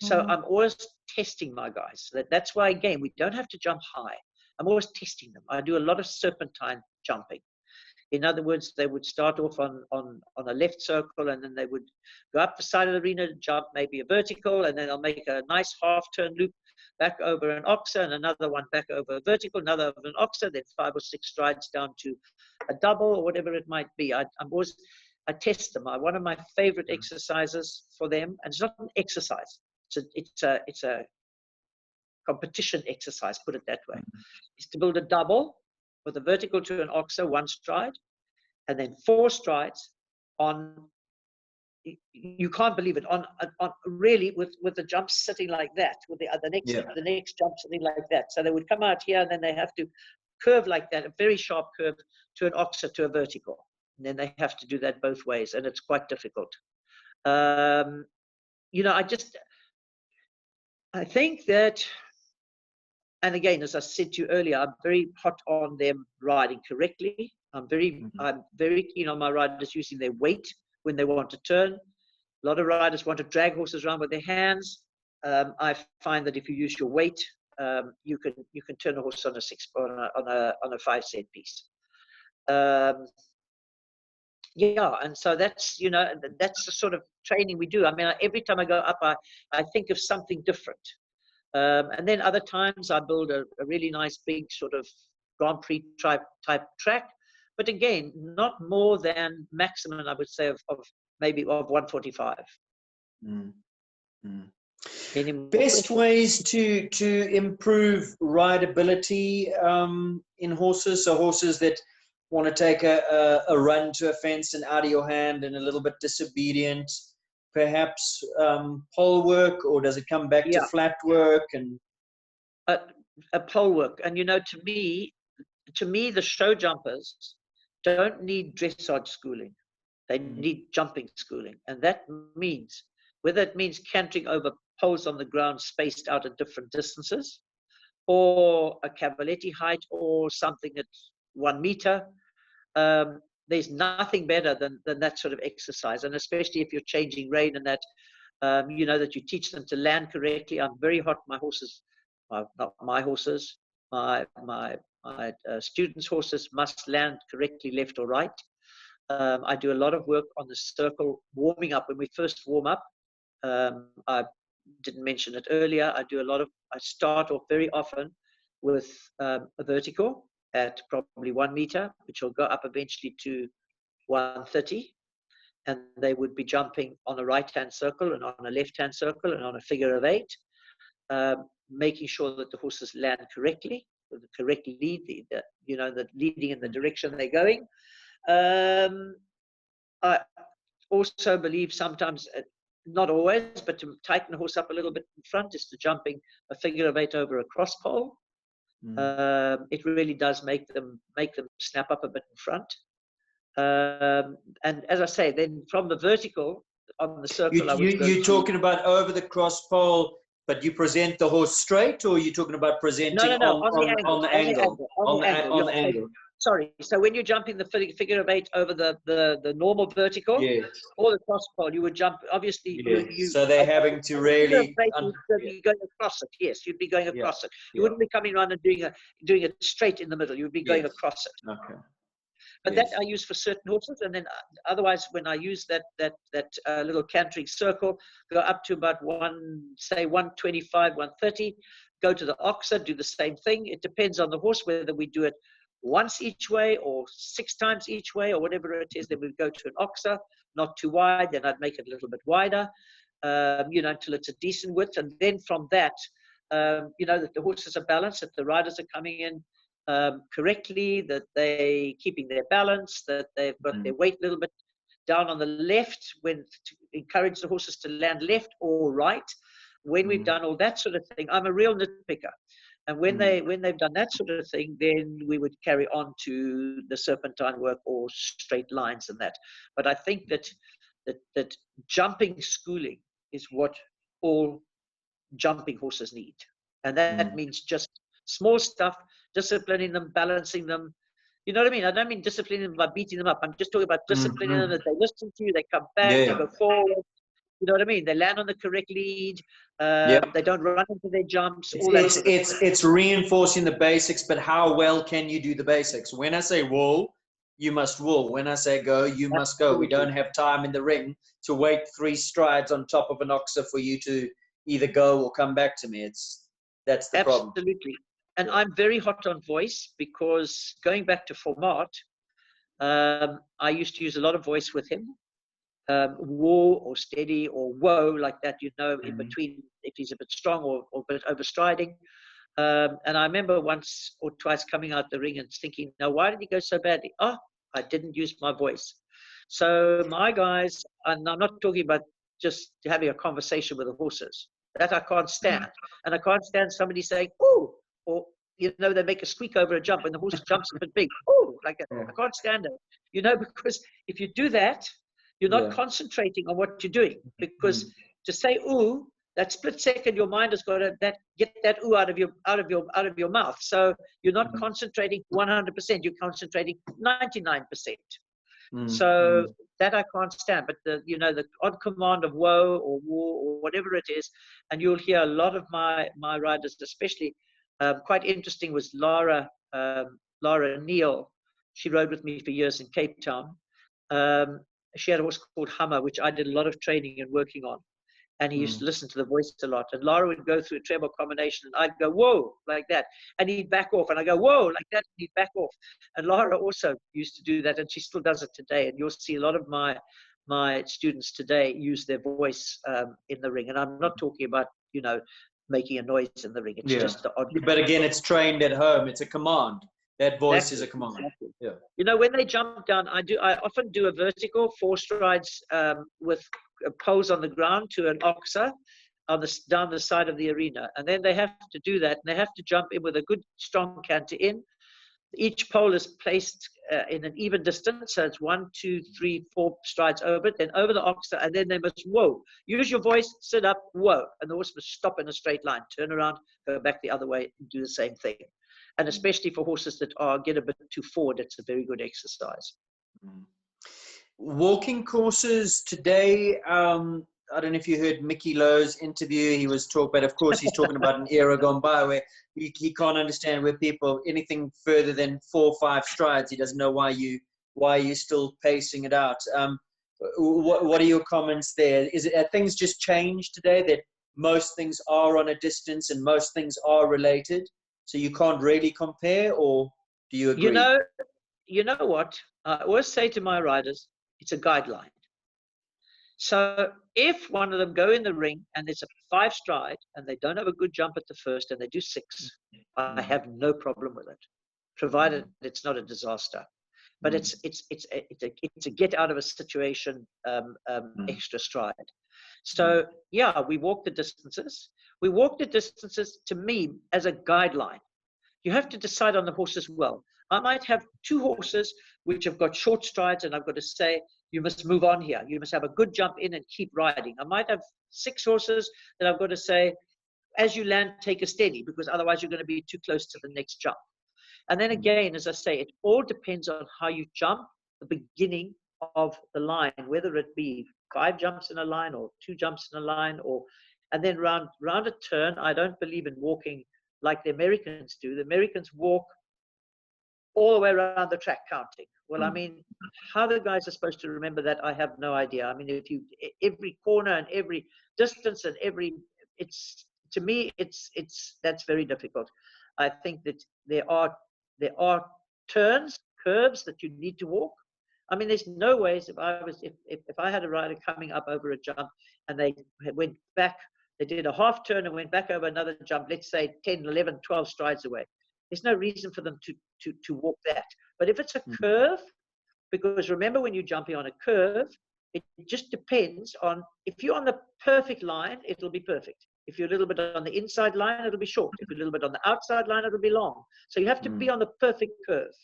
So I'm always testing my guys. That's why, again, we don't have to jump high. I'm always testing them. I do a lot of serpentine jumping. In other words, they would start off on a left circle, and then they would go up the side of the arena and jump maybe a vertical, and then they'll make a nice half-turn loop back over an oxer, and another one back over a vertical, another over an oxer, then 5 or 6 strides down to a double or whatever it might be. I test them. One of my favorite exercises for them, and it's not an exercise, it's a competition exercise, put it that way, is to build a double with a vertical to an oxer, 1 stride, and then 4 strides on, you can't believe it, on really with the jump sitting like that, with the next jump sitting like that. So they would come out here, and then they have to curve like that, a very sharp curve to an oxer to a vertical. And then they have to do that both ways, and it's quite difficult. You know, I think that, and again, as I said to you earlier, I'm very hot on them riding correctly. I'm very keen on my riders using their weight when they want to turn. A lot of riders want to drag horses around with their hands. I find that if you use your weight, you can turn a horse on a 5 set piece. Yeah, and so that's that's the sort of training we do. I mean, every time I go up, I think of something different. And then other times I build a really nice big sort of Grand Prix type track, but again, not more than maximum, I would say, of maybe of 145. Best ways to improve rideability in horses, so horses that want to take a run to a fence and out of your hand and a little bit disobedient, perhaps pole work, or does it come back to flat work? And a pole work. And to me the show jumpers don't need dressage schooling. They need jumping schooling, and that means, whether it means cantering over poles on the ground spaced out at different distances, or a cavaletti height, or something at 1 meter. There's nothing better than that sort of exercise, and especially if you're changing rein and that, that you teach them to land correctly. I'm very hot. My horses, not my horses, my students' horses must land correctly, left or right. I do a lot of work on the circle, warming up. When we first warm up, I didn't mention it earlier, I start off very often with a vertical at probably 1 meter, which will go up eventually to 130. And they would be jumping on a right-hand circle and on a left-hand circle and on a figure of 8, making sure that the horses land correctly, with the correct lead, the leading in the direction they're going. I also believe sometimes, not always, but to tighten the horse up a little bit in front is to jumping a figure of 8 over a cross pole. It really does make them snap up a bit in front. And as I say, then from the vertical on the circle, you're talking about over the cross pole, but you present the horse straight, or you're talking about presenting on the angle? Sorry. So when you're jumping the figure of 8 over the normal vertical, or the cross pole, you would jump. Obviously, so they're having to really. You're going across it. Yes, you'd be going across it. You wouldn't be coming around and doing it straight in the middle. You'd be going across it. Okay. But that I use for certain horses, and then otherwise, when I use that little cantering circle, go up to about 125, 130. Go to the oxer, do the same thing. It depends on the horse whether we do it once each way or 6 times each way or whatever it is. Then we go to an oxer, not too wide. Then I'd make it a little bit wider, until it's a decent width. And then from that, that the horses are balanced, that the riders are coming in correctly, that they're keeping their balance, that they've got their weight a little bit down on the left, to encourage the horses to land left or right. When we've done all that sort of thing, I'm a real nitpicker. And when they've done that sort of thing, then we would carry on to the serpentine work or straight lines and that. But I think that jumping schooling is what all jumping horses need. And that means just small stuff, disciplining them, balancing them. You know what I mean? I don't mean disciplining them by beating them up. I'm just talking about disciplining them, that they listen to you, they come back, they go forward. You know what I mean? They land on the correct lead. They don't run into their jumps. It's reinforcing the basics, but how well can you do the basics? When I say wool, you must wool. When I say go, you must go. We don't have time in the ring to wait 3 strides on top of an oxer for you to either go or come back to me. That's the problem. Absolutely. And I'm very hot on voice, because going back to format, I used to use a lot of voice with him. Whoa or steady or whoa, like that, in between, if he's a bit strong or a bit overstriding. And I remember once or twice coming out the ring and thinking, now, why did he go so badly? Oh, I didn't use my voice. So my guys, and I'm not talking about just having a conversation with the horses, that I can't stand. And I can't stand somebody saying, oh, or, they make a squeak over a jump when the horse jumps a bit big. Oh, like that. I can't stand it. Because if you do that, you're not concentrating on what you're doing. Because to say ooh, that split second, your mind has got to get that ooh out of your mouth. So you're not concentrating 100%. You're concentrating 99%. So that I can't stand. But the the odd command of woe or war or whatever it is, and you'll hear a lot of my riders, especially quite interesting was Lara Neal. She rode with me for years in Cape Town. She had a horse called Hummer, which I did a lot of training and working on. And he used to listen to the voice a lot. And Lara would go through a treble combination, and I'd go, whoa, like that. And he'd back off. And I go, whoa, like that. And he'd back off. And Lara also used to do that, and she still does it today. And you'll see a lot of my students today use their voice in the ring. And I'm not talking about, making a noise in the ring. It's just the odd. But again, it's trained at home. It's a command. That voice is a command. Exactly. Yeah. When they jump down, I often do a vertical 4 strides with poles on the ground to an oxer down the side of the arena. And then they have to do that, and they have to jump in with a good strong canter in. Each pole is placed in an even distance, so it's 1, 2, 3, 4 strides over it, then over the oxer, and then they must whoa. Use your voice, sit up, whoa, and the horse must stop in a straight line, turn around, go back the other way, and do the same thing. And especially for horses that get a bit too forward, it's a very good exercise. Walking courses today. I don't know if you heard Mickey Lowe's interview. He was talking, but of course he's talking about an era gone by where he can't understand where people anything further than 4 or 5 strides. He doesn't know why you're still pacing it out. What are your comments there? Is it things just changed today that most things are on a distance and most things are related, so you can't really compare, or do you agree? You know what? I always say to my riders, it's a guideline. So if one of them go in the ring and it's a 5 stride and they don't have a good jump at the first and they do 6, I have no problem with it, provided it's not a disaster. But it's a get out of a situation extra stride. So we walk the distances. We walk the distances, to me, as a guideline. You have to decide on the horse as well. I might have 2 horses which have got short strides, and I've got to say, you must move on here. You must have a good jump in and keep riding. I might have 6 horses that I've got to say, as you land, take a steady, because otherwise you're going to be too close to the next jump. And then again, as I say, it all depends on how you jump the beginning of the line, whether it be 5 jumps in a line or 2 jumps in a line, and then round a turn. I don't believe in walking like the Americans do. The Americans walk all the way around the track counting. Well, I mean, how the guys are supposed to remember that, I have no idea. I mean, every corner and every distance and to me, that's very difficult. I think that there are turns, curves that you need to walk. I mean, there's no ways if I had a rider coming up over a jump and they went back, they did a half turn and went back over another jump, let's say 10, 11, 12 strides away. There's no reason for them to walk that. But if it's a curve, because remember, when you're jumping on a curve, it just depends on, if you're on the perfect line, it'll be perfect. If you're a little bit on the inside line, it'll be short. If you're a little bit on the outside line, it'll be long. So you have to be on the perfect curve.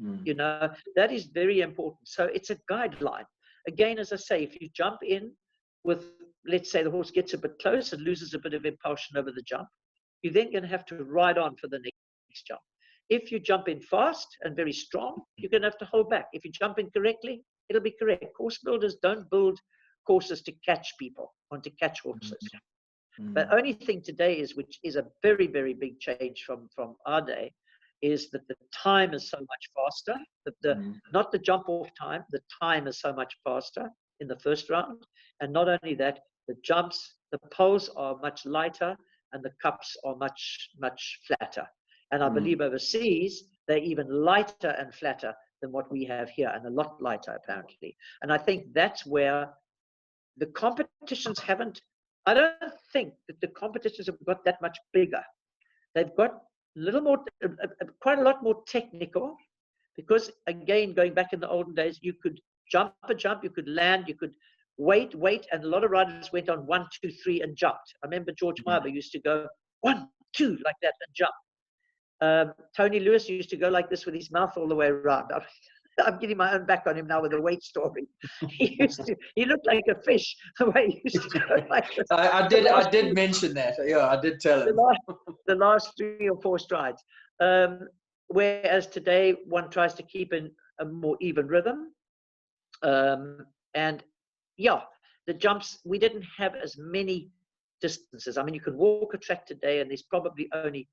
That is very important. So it's a guideline. Again, as I say, if you jump in with, let's say the horse gets a bit close and loses a bit of impulsion over the jump, you're then going to have to ride on for the next jump. If you jump in fast and very strong, you're going to have to hold back. If you jump in correctly, it'll be correct. Course builders don't build courses to catch people, or to catch horses. But only thing today is, which is a very, very big change from our day, is that the time is so much faster. Not the jump off time, the time is so much faster in the first round. And not only that, the jumps, the poles are much lighter and the cups are much, much flatter. And I believe overseas, they're even lighter and flatter than what we have here, and a lot lighter, apparently. And I think that's where the competitions I don't think that the competitions have got that much bigger. They've got a little more, quite a lot more technical, because again, going back in the olden days, you could jump a jump, you could land, you could wait, and a lot of riders went on 1, 2, 3 and jumped. I remember George Marber used to go 1, 2 like that and jump. Tony Lewis used to go like this with his mouth all the way around. I'm getting my own back on him now with the weight story. He looked like a fish the way he used to go like this. I did mention that. Yeah, I did tell him. The last 3 or 4 strides. Whereas today one tries to keep in a more even rhythm. And yeah, the jumps, we didn't have as many distances. I mean, you can walk a track today, and there's probably only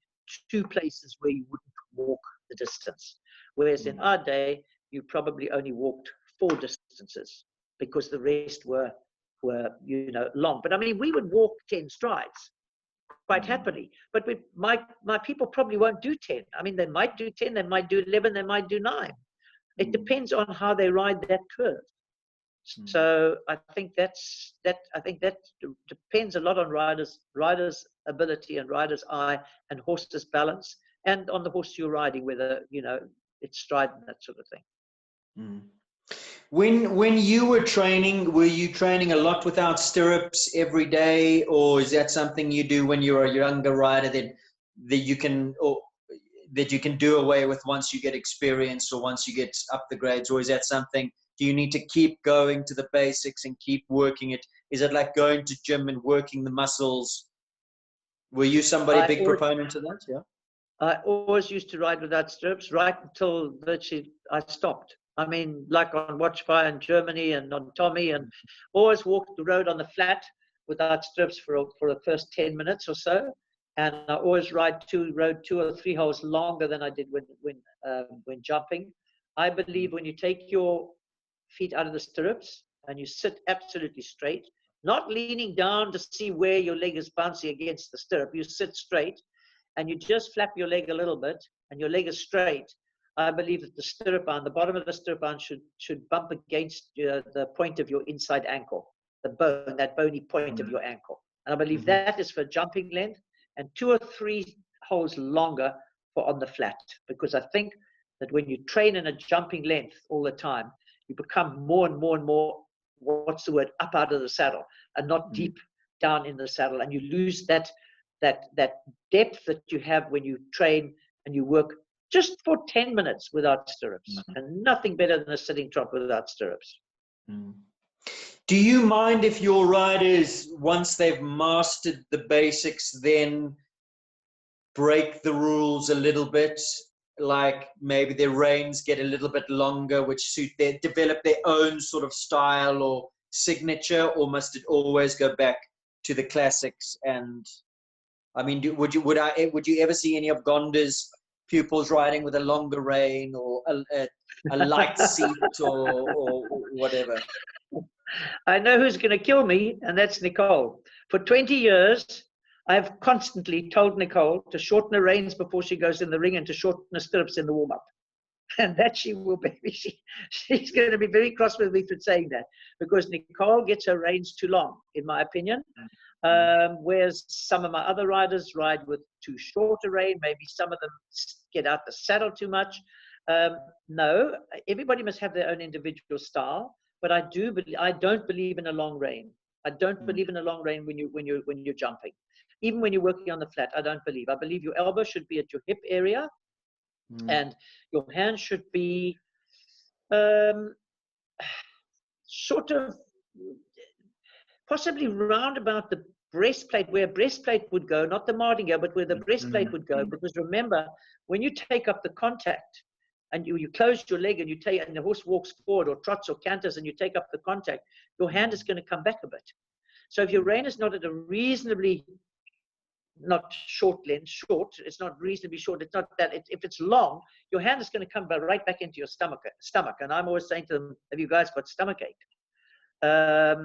2 places where you wouldn't walk the distance. Whereas in our day, you probably only walked 4 distances because the rest were long. But I mean, we would walk 10 strides quite happily. But my people probably won't do 10. I mean, they might do 10, they might do 11, they might do 9. It depends on how they ride that curve. So I think that depends a lot on riders' ability and riders' eye and horses' balance, and on the horse you're riding, whether it's stride and that sort of thing. When you were training, were you training a lot without stirrups every day, or is that something you do when you're a younger rider that you can do away with once you get experience or once you get up the grades, or is that something? Do you need to keep going to the basics and keep working it? Is it like going to gym and working the muscles? Were you somebody big proponent of that? Yeah. I always used to ride without stirrups right until virtually I stopped. I mean, like on Watchfire in Germany and on Tommy, and always walked the road on the flat without stirrups for the first 10 minutes or so. And I always rode 2 or 3 holes longer than I did when jumping. I believe when you take your feet out of the stirrups and you sit absolutely straight, not leaning down to see where your leg is bouncing against the stirrup. You sit straight and you just flap your leg a little bit and your leg is straight. I believe that the stirrup iron, the bottom of the stirrup iron should bump against the point of your inside ankle, that bony point of your ankle. And I believe that is for jumping length, and 2 or 3 holes longer for on the flat, because I think that when you train in a jumping length all the time, you become more and more and more, up out of the saddle and not deep down in the saddle. And you lose that depth that you have when you train and you work just for 10 minutes without stirrups. And nothing better than a sitting trot without stirrups. Do you mind if your riders, once they've mastered the basics, then break the rules a little bit? Like maybe their reins get a little bit longer, which develop their own sort of style or signature, or must it always go back to the classics? And I mean, would you ever see any of Gonda's pupils riding with a longer rein or a light seat or whatever? I know who's going to kill me, and that's Nicole. For 20 years, I've constantly told Nicole to shorten her reins before she goes in the ring and to shorten her stirrups in the warm-up. And that she will be. She's going to be very cross with me for saying that, because Nicole gets her reins too long, in my opinion. Whereas some of my other riders ride with too short a rein. Maybe some of them get out the saddle too much. No, everybody must have their own individual style. But I don't believe in a long rein. I don't believe in a long rein when you're jumping. Even when you're working on the flat, I don't believe. I believe your elbow should be at your hip area, and your hand should be sort of possibly round about the breastplate, where breastplate would go, not the martingale, but where the breastplate would go. Because remember, when you take up the contact and you close your leg and and the horse walks forward or trots or canters and you take up the contact, your hand is going to come back a bit. So if your rein is not at a reasonably, not short length, it's not reasonably short, it's not that, if it's long, your hand is going to come right back into your stomach. And I'm always saying to them, have you guys got stomach ache? As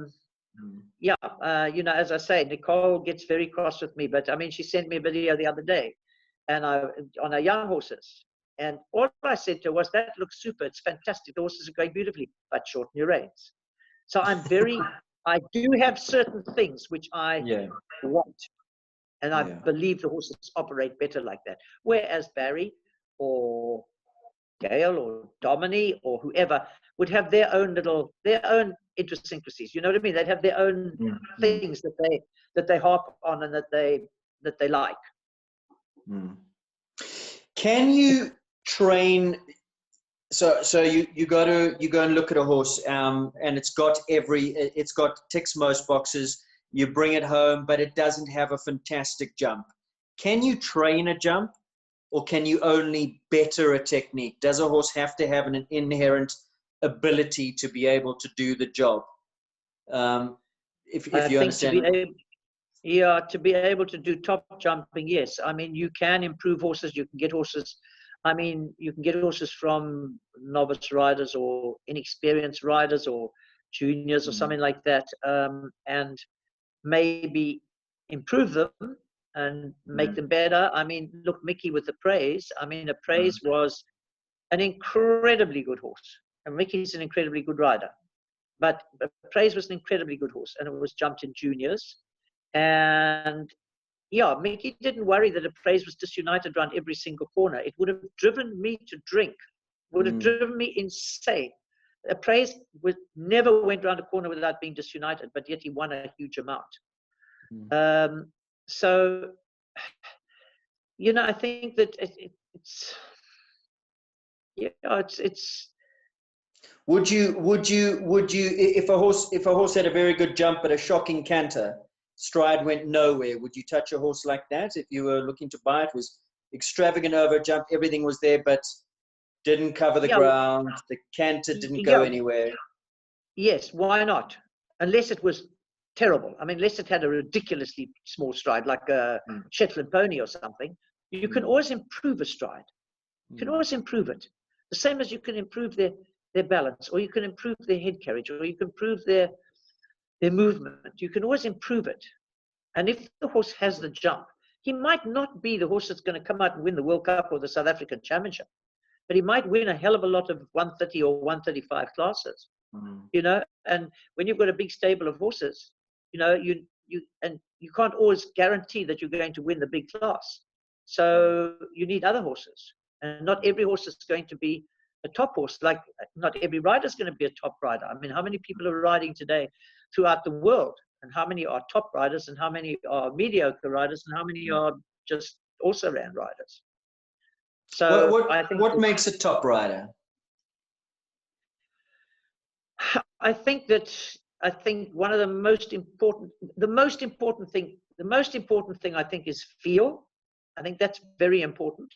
I say, Nicole gets very cross with me, but I mean, she sent me a video the other day and on our young horses. And all I said to her was, that looks super, it's fantastic, the horses are going beautifully, but shorten your reins. So I do have certain things which I want. And I believe the horses operate better like that. Whereas Barry or Gail or Domini or whoever would have their own idiosyncrasies. You know what I mean? They'd have their own things that they harp on and that they like. Can you train? So you go and look at a horse, and it's got ticks most boxes. You bring it home, but it doesn't have a fantastic jump. Can you train a jump, or can you only better a technique? Does a horse have to have an inherent ability to be able to do the job. If you understand. To be able to do top jumping, yes. I mean, you can improve horses. You can get horses. I mean, you can get horses from novice riders or inexperienced riders or juniors or something like that, and maybe improve them and make them better. I mean, look, Mickey with the Praise. I mean, the Praise was an incredibly good horse, and Mickey's an incredibly good rider. But Praise was an incredibly good horse, and it was jumped in juniors. And yeah, Mickey didn't worry that a Praise was disunited around every single corner. It would have driven me to drink, would have driven me insane. A Praise never went around a corner without being disunited, but yet he won a huge amount. So, you know, I think that it's Would you, if a horse had a very good jump but a shocking canter, stride went nowhere, would you touch a horse like that if you were looking to buy it? Was extravagant over jump, everything was there, but didn't cover the ground, the canter didn't go anywhere? Yes, why not? Unless it was terrible. I mean, unless it had a ridiculously small stride, like a Shetland pony or something. You can always improve a stride. You can always improve it. The same as you can improve their balance, or you can improve their head carriage, or you can improve their movement. You can always improve it. And if the horse has the jump, he might not be the horse that's going to come out and win the World Cup or the South African Championship, but he might win a hell of a lot of 130 or 135 classes. You know, and when you've got a big stable of horses, you know, you can't always guarantee that you're going to win the big class. So you need other horses, and not every horse is going to be a top horse. Like, not every rider is going to be a top rider. I mean, how many people are riding today throughout the world, and how many are top riders, and how many are mediocre riders, and how many are just also ran riders? So what makes a top rider? I think one of the most important thing I think is feel. I think that's very important.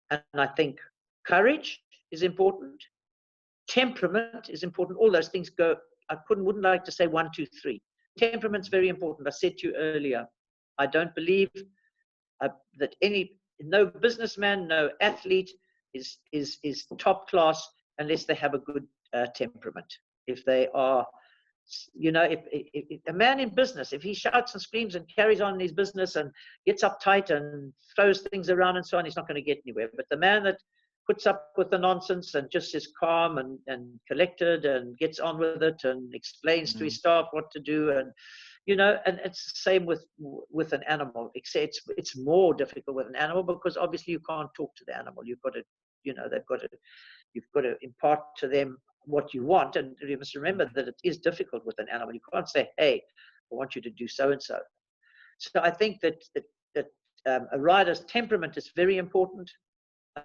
And I think courage is important. Temperament is important. All those things go, wouldn't like to say 1, 2, 3. Temperament's very important. I said to you earlier, I don't believe that no businessman, no athlete is top class unless they have a good temperament. If they are, you know, if a man in business, if he shouts and screams and carries on in his business and gets uptight and throws things around and so on, he's not going to get anywhere. But the man that puts up with the nonsense and just is calm and collected and gets on with it and explains to his staff what to do, and you know, and it's the same with an animal. Except it's more difficult with an animal because obviously you can't talk to the animal. You've got to, you know, you've got to impart to them what you want, and you must remember that it is difficult with an animal. You can't say, "Hey, I want you to do so and so." So I think that a rider's temperament is very important.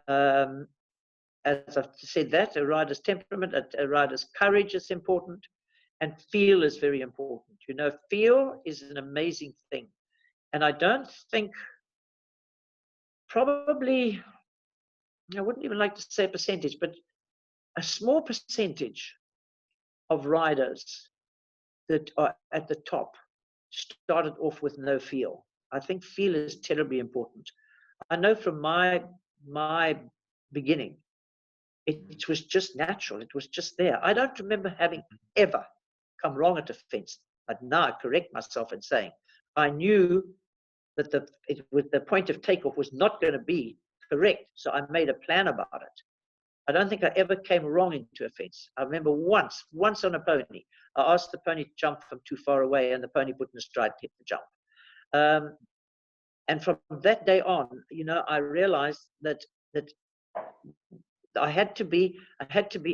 As I've said, that a rider's temperament, a rider's courage is important, and feel is very important. You know, feel is an amazing thing, and I don't think, probably, I wouldn't even like to say a percentage, but a small percentage of riders that are at the top started off with no feel. I think feel is terribly important. I know from my beginning, it was just natural. It was just there. I don't remember having ever come wrong at a fence. But now I correct myself in saying I knew that the point of takeoff was not going to be correct. So I made a plan about it. I don't think I ever came wrong into a fence. I remember once on a pony, I asked the pony to jump from too far away, and the pony put in a stride, hit the jump. And from that day on, you know, I realized that I had to be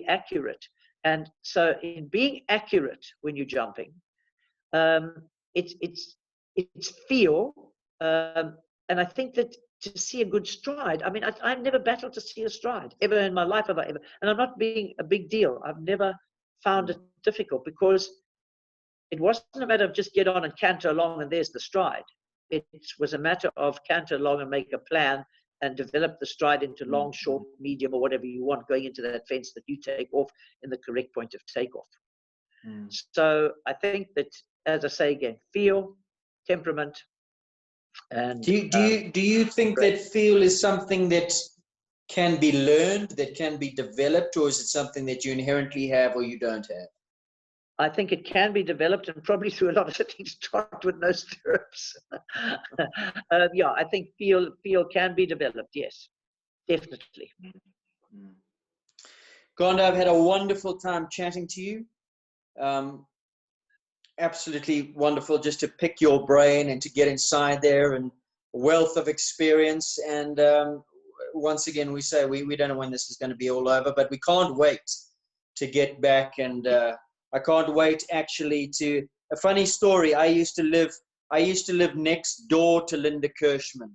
accurate. And so in being accurate when you're jumping, it's feel. And I think that to see a good stride, I mean, I've never battled to see a stride ever in my life, have I ever? And I'm not being a big deal. I've never found it difficult because it wasn't a matter of just get on and canter along and there's the stride. It was a matter of canter along and make a plan and develop the stride into long, short, medium, or whatever you want, going into that fence that you take off in the correct point of takeoff. So I think that, as I say again, feel, temperament, and do you think that feel is something that can be learned, that can be developed, or is it something that you inherently have or you don't have? I think it can be developed, and probably through a lot of sitting trot with no stirrups. Yeah, I think feel can be developed. Yes, definitely. Gonda, I've had a wonderful time chatting to you. Absolutely wonderful just to pick your brain and to get inside there, and wealth of experience. And once again, we say we don't know when this is going to be all over, but we can't wait to get back. And I can't wait actually to, a funny story, I used to live next door to Linda Kirschman.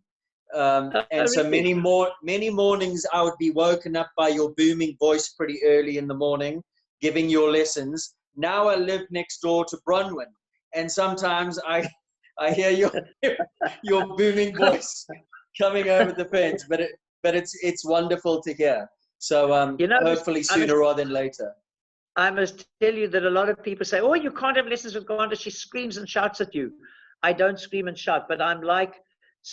And so many mornings I would be woken up by your booming voice pretty early in the morning, giving your lessons. Now I live next door to Bronwyn, and sometimes I hear your booming voice coming over the fence. But it's wonderful to hear. So hopefully sooner rather than later. I must tell you that a lot of people say, "Oh, you can't have lessons with Gonda. She screams and shouts at you." I don't scream and shout, but I'm like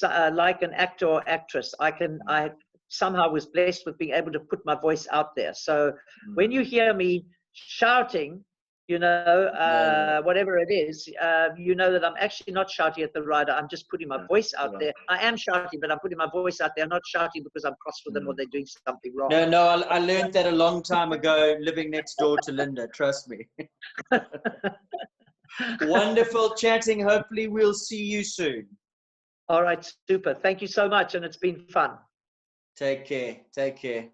an actor or actress. I somehow was blessed with being able to put my voice out there. So when you hear me shouting, whatever it is, you know that I'm actually not shouting at the rider. I'm just putting my voice out there. I am shouting, but I'm putting my voice out there. I'm not shouting because I'm cross with them or they're doing something wrong. No, I learned that a long time ago, living next door to Linda. Trust me. Wonderful chatting. Hopefully we'll see you soon. All right, super. Thank you so much, and it's been fun. Take care. Take care.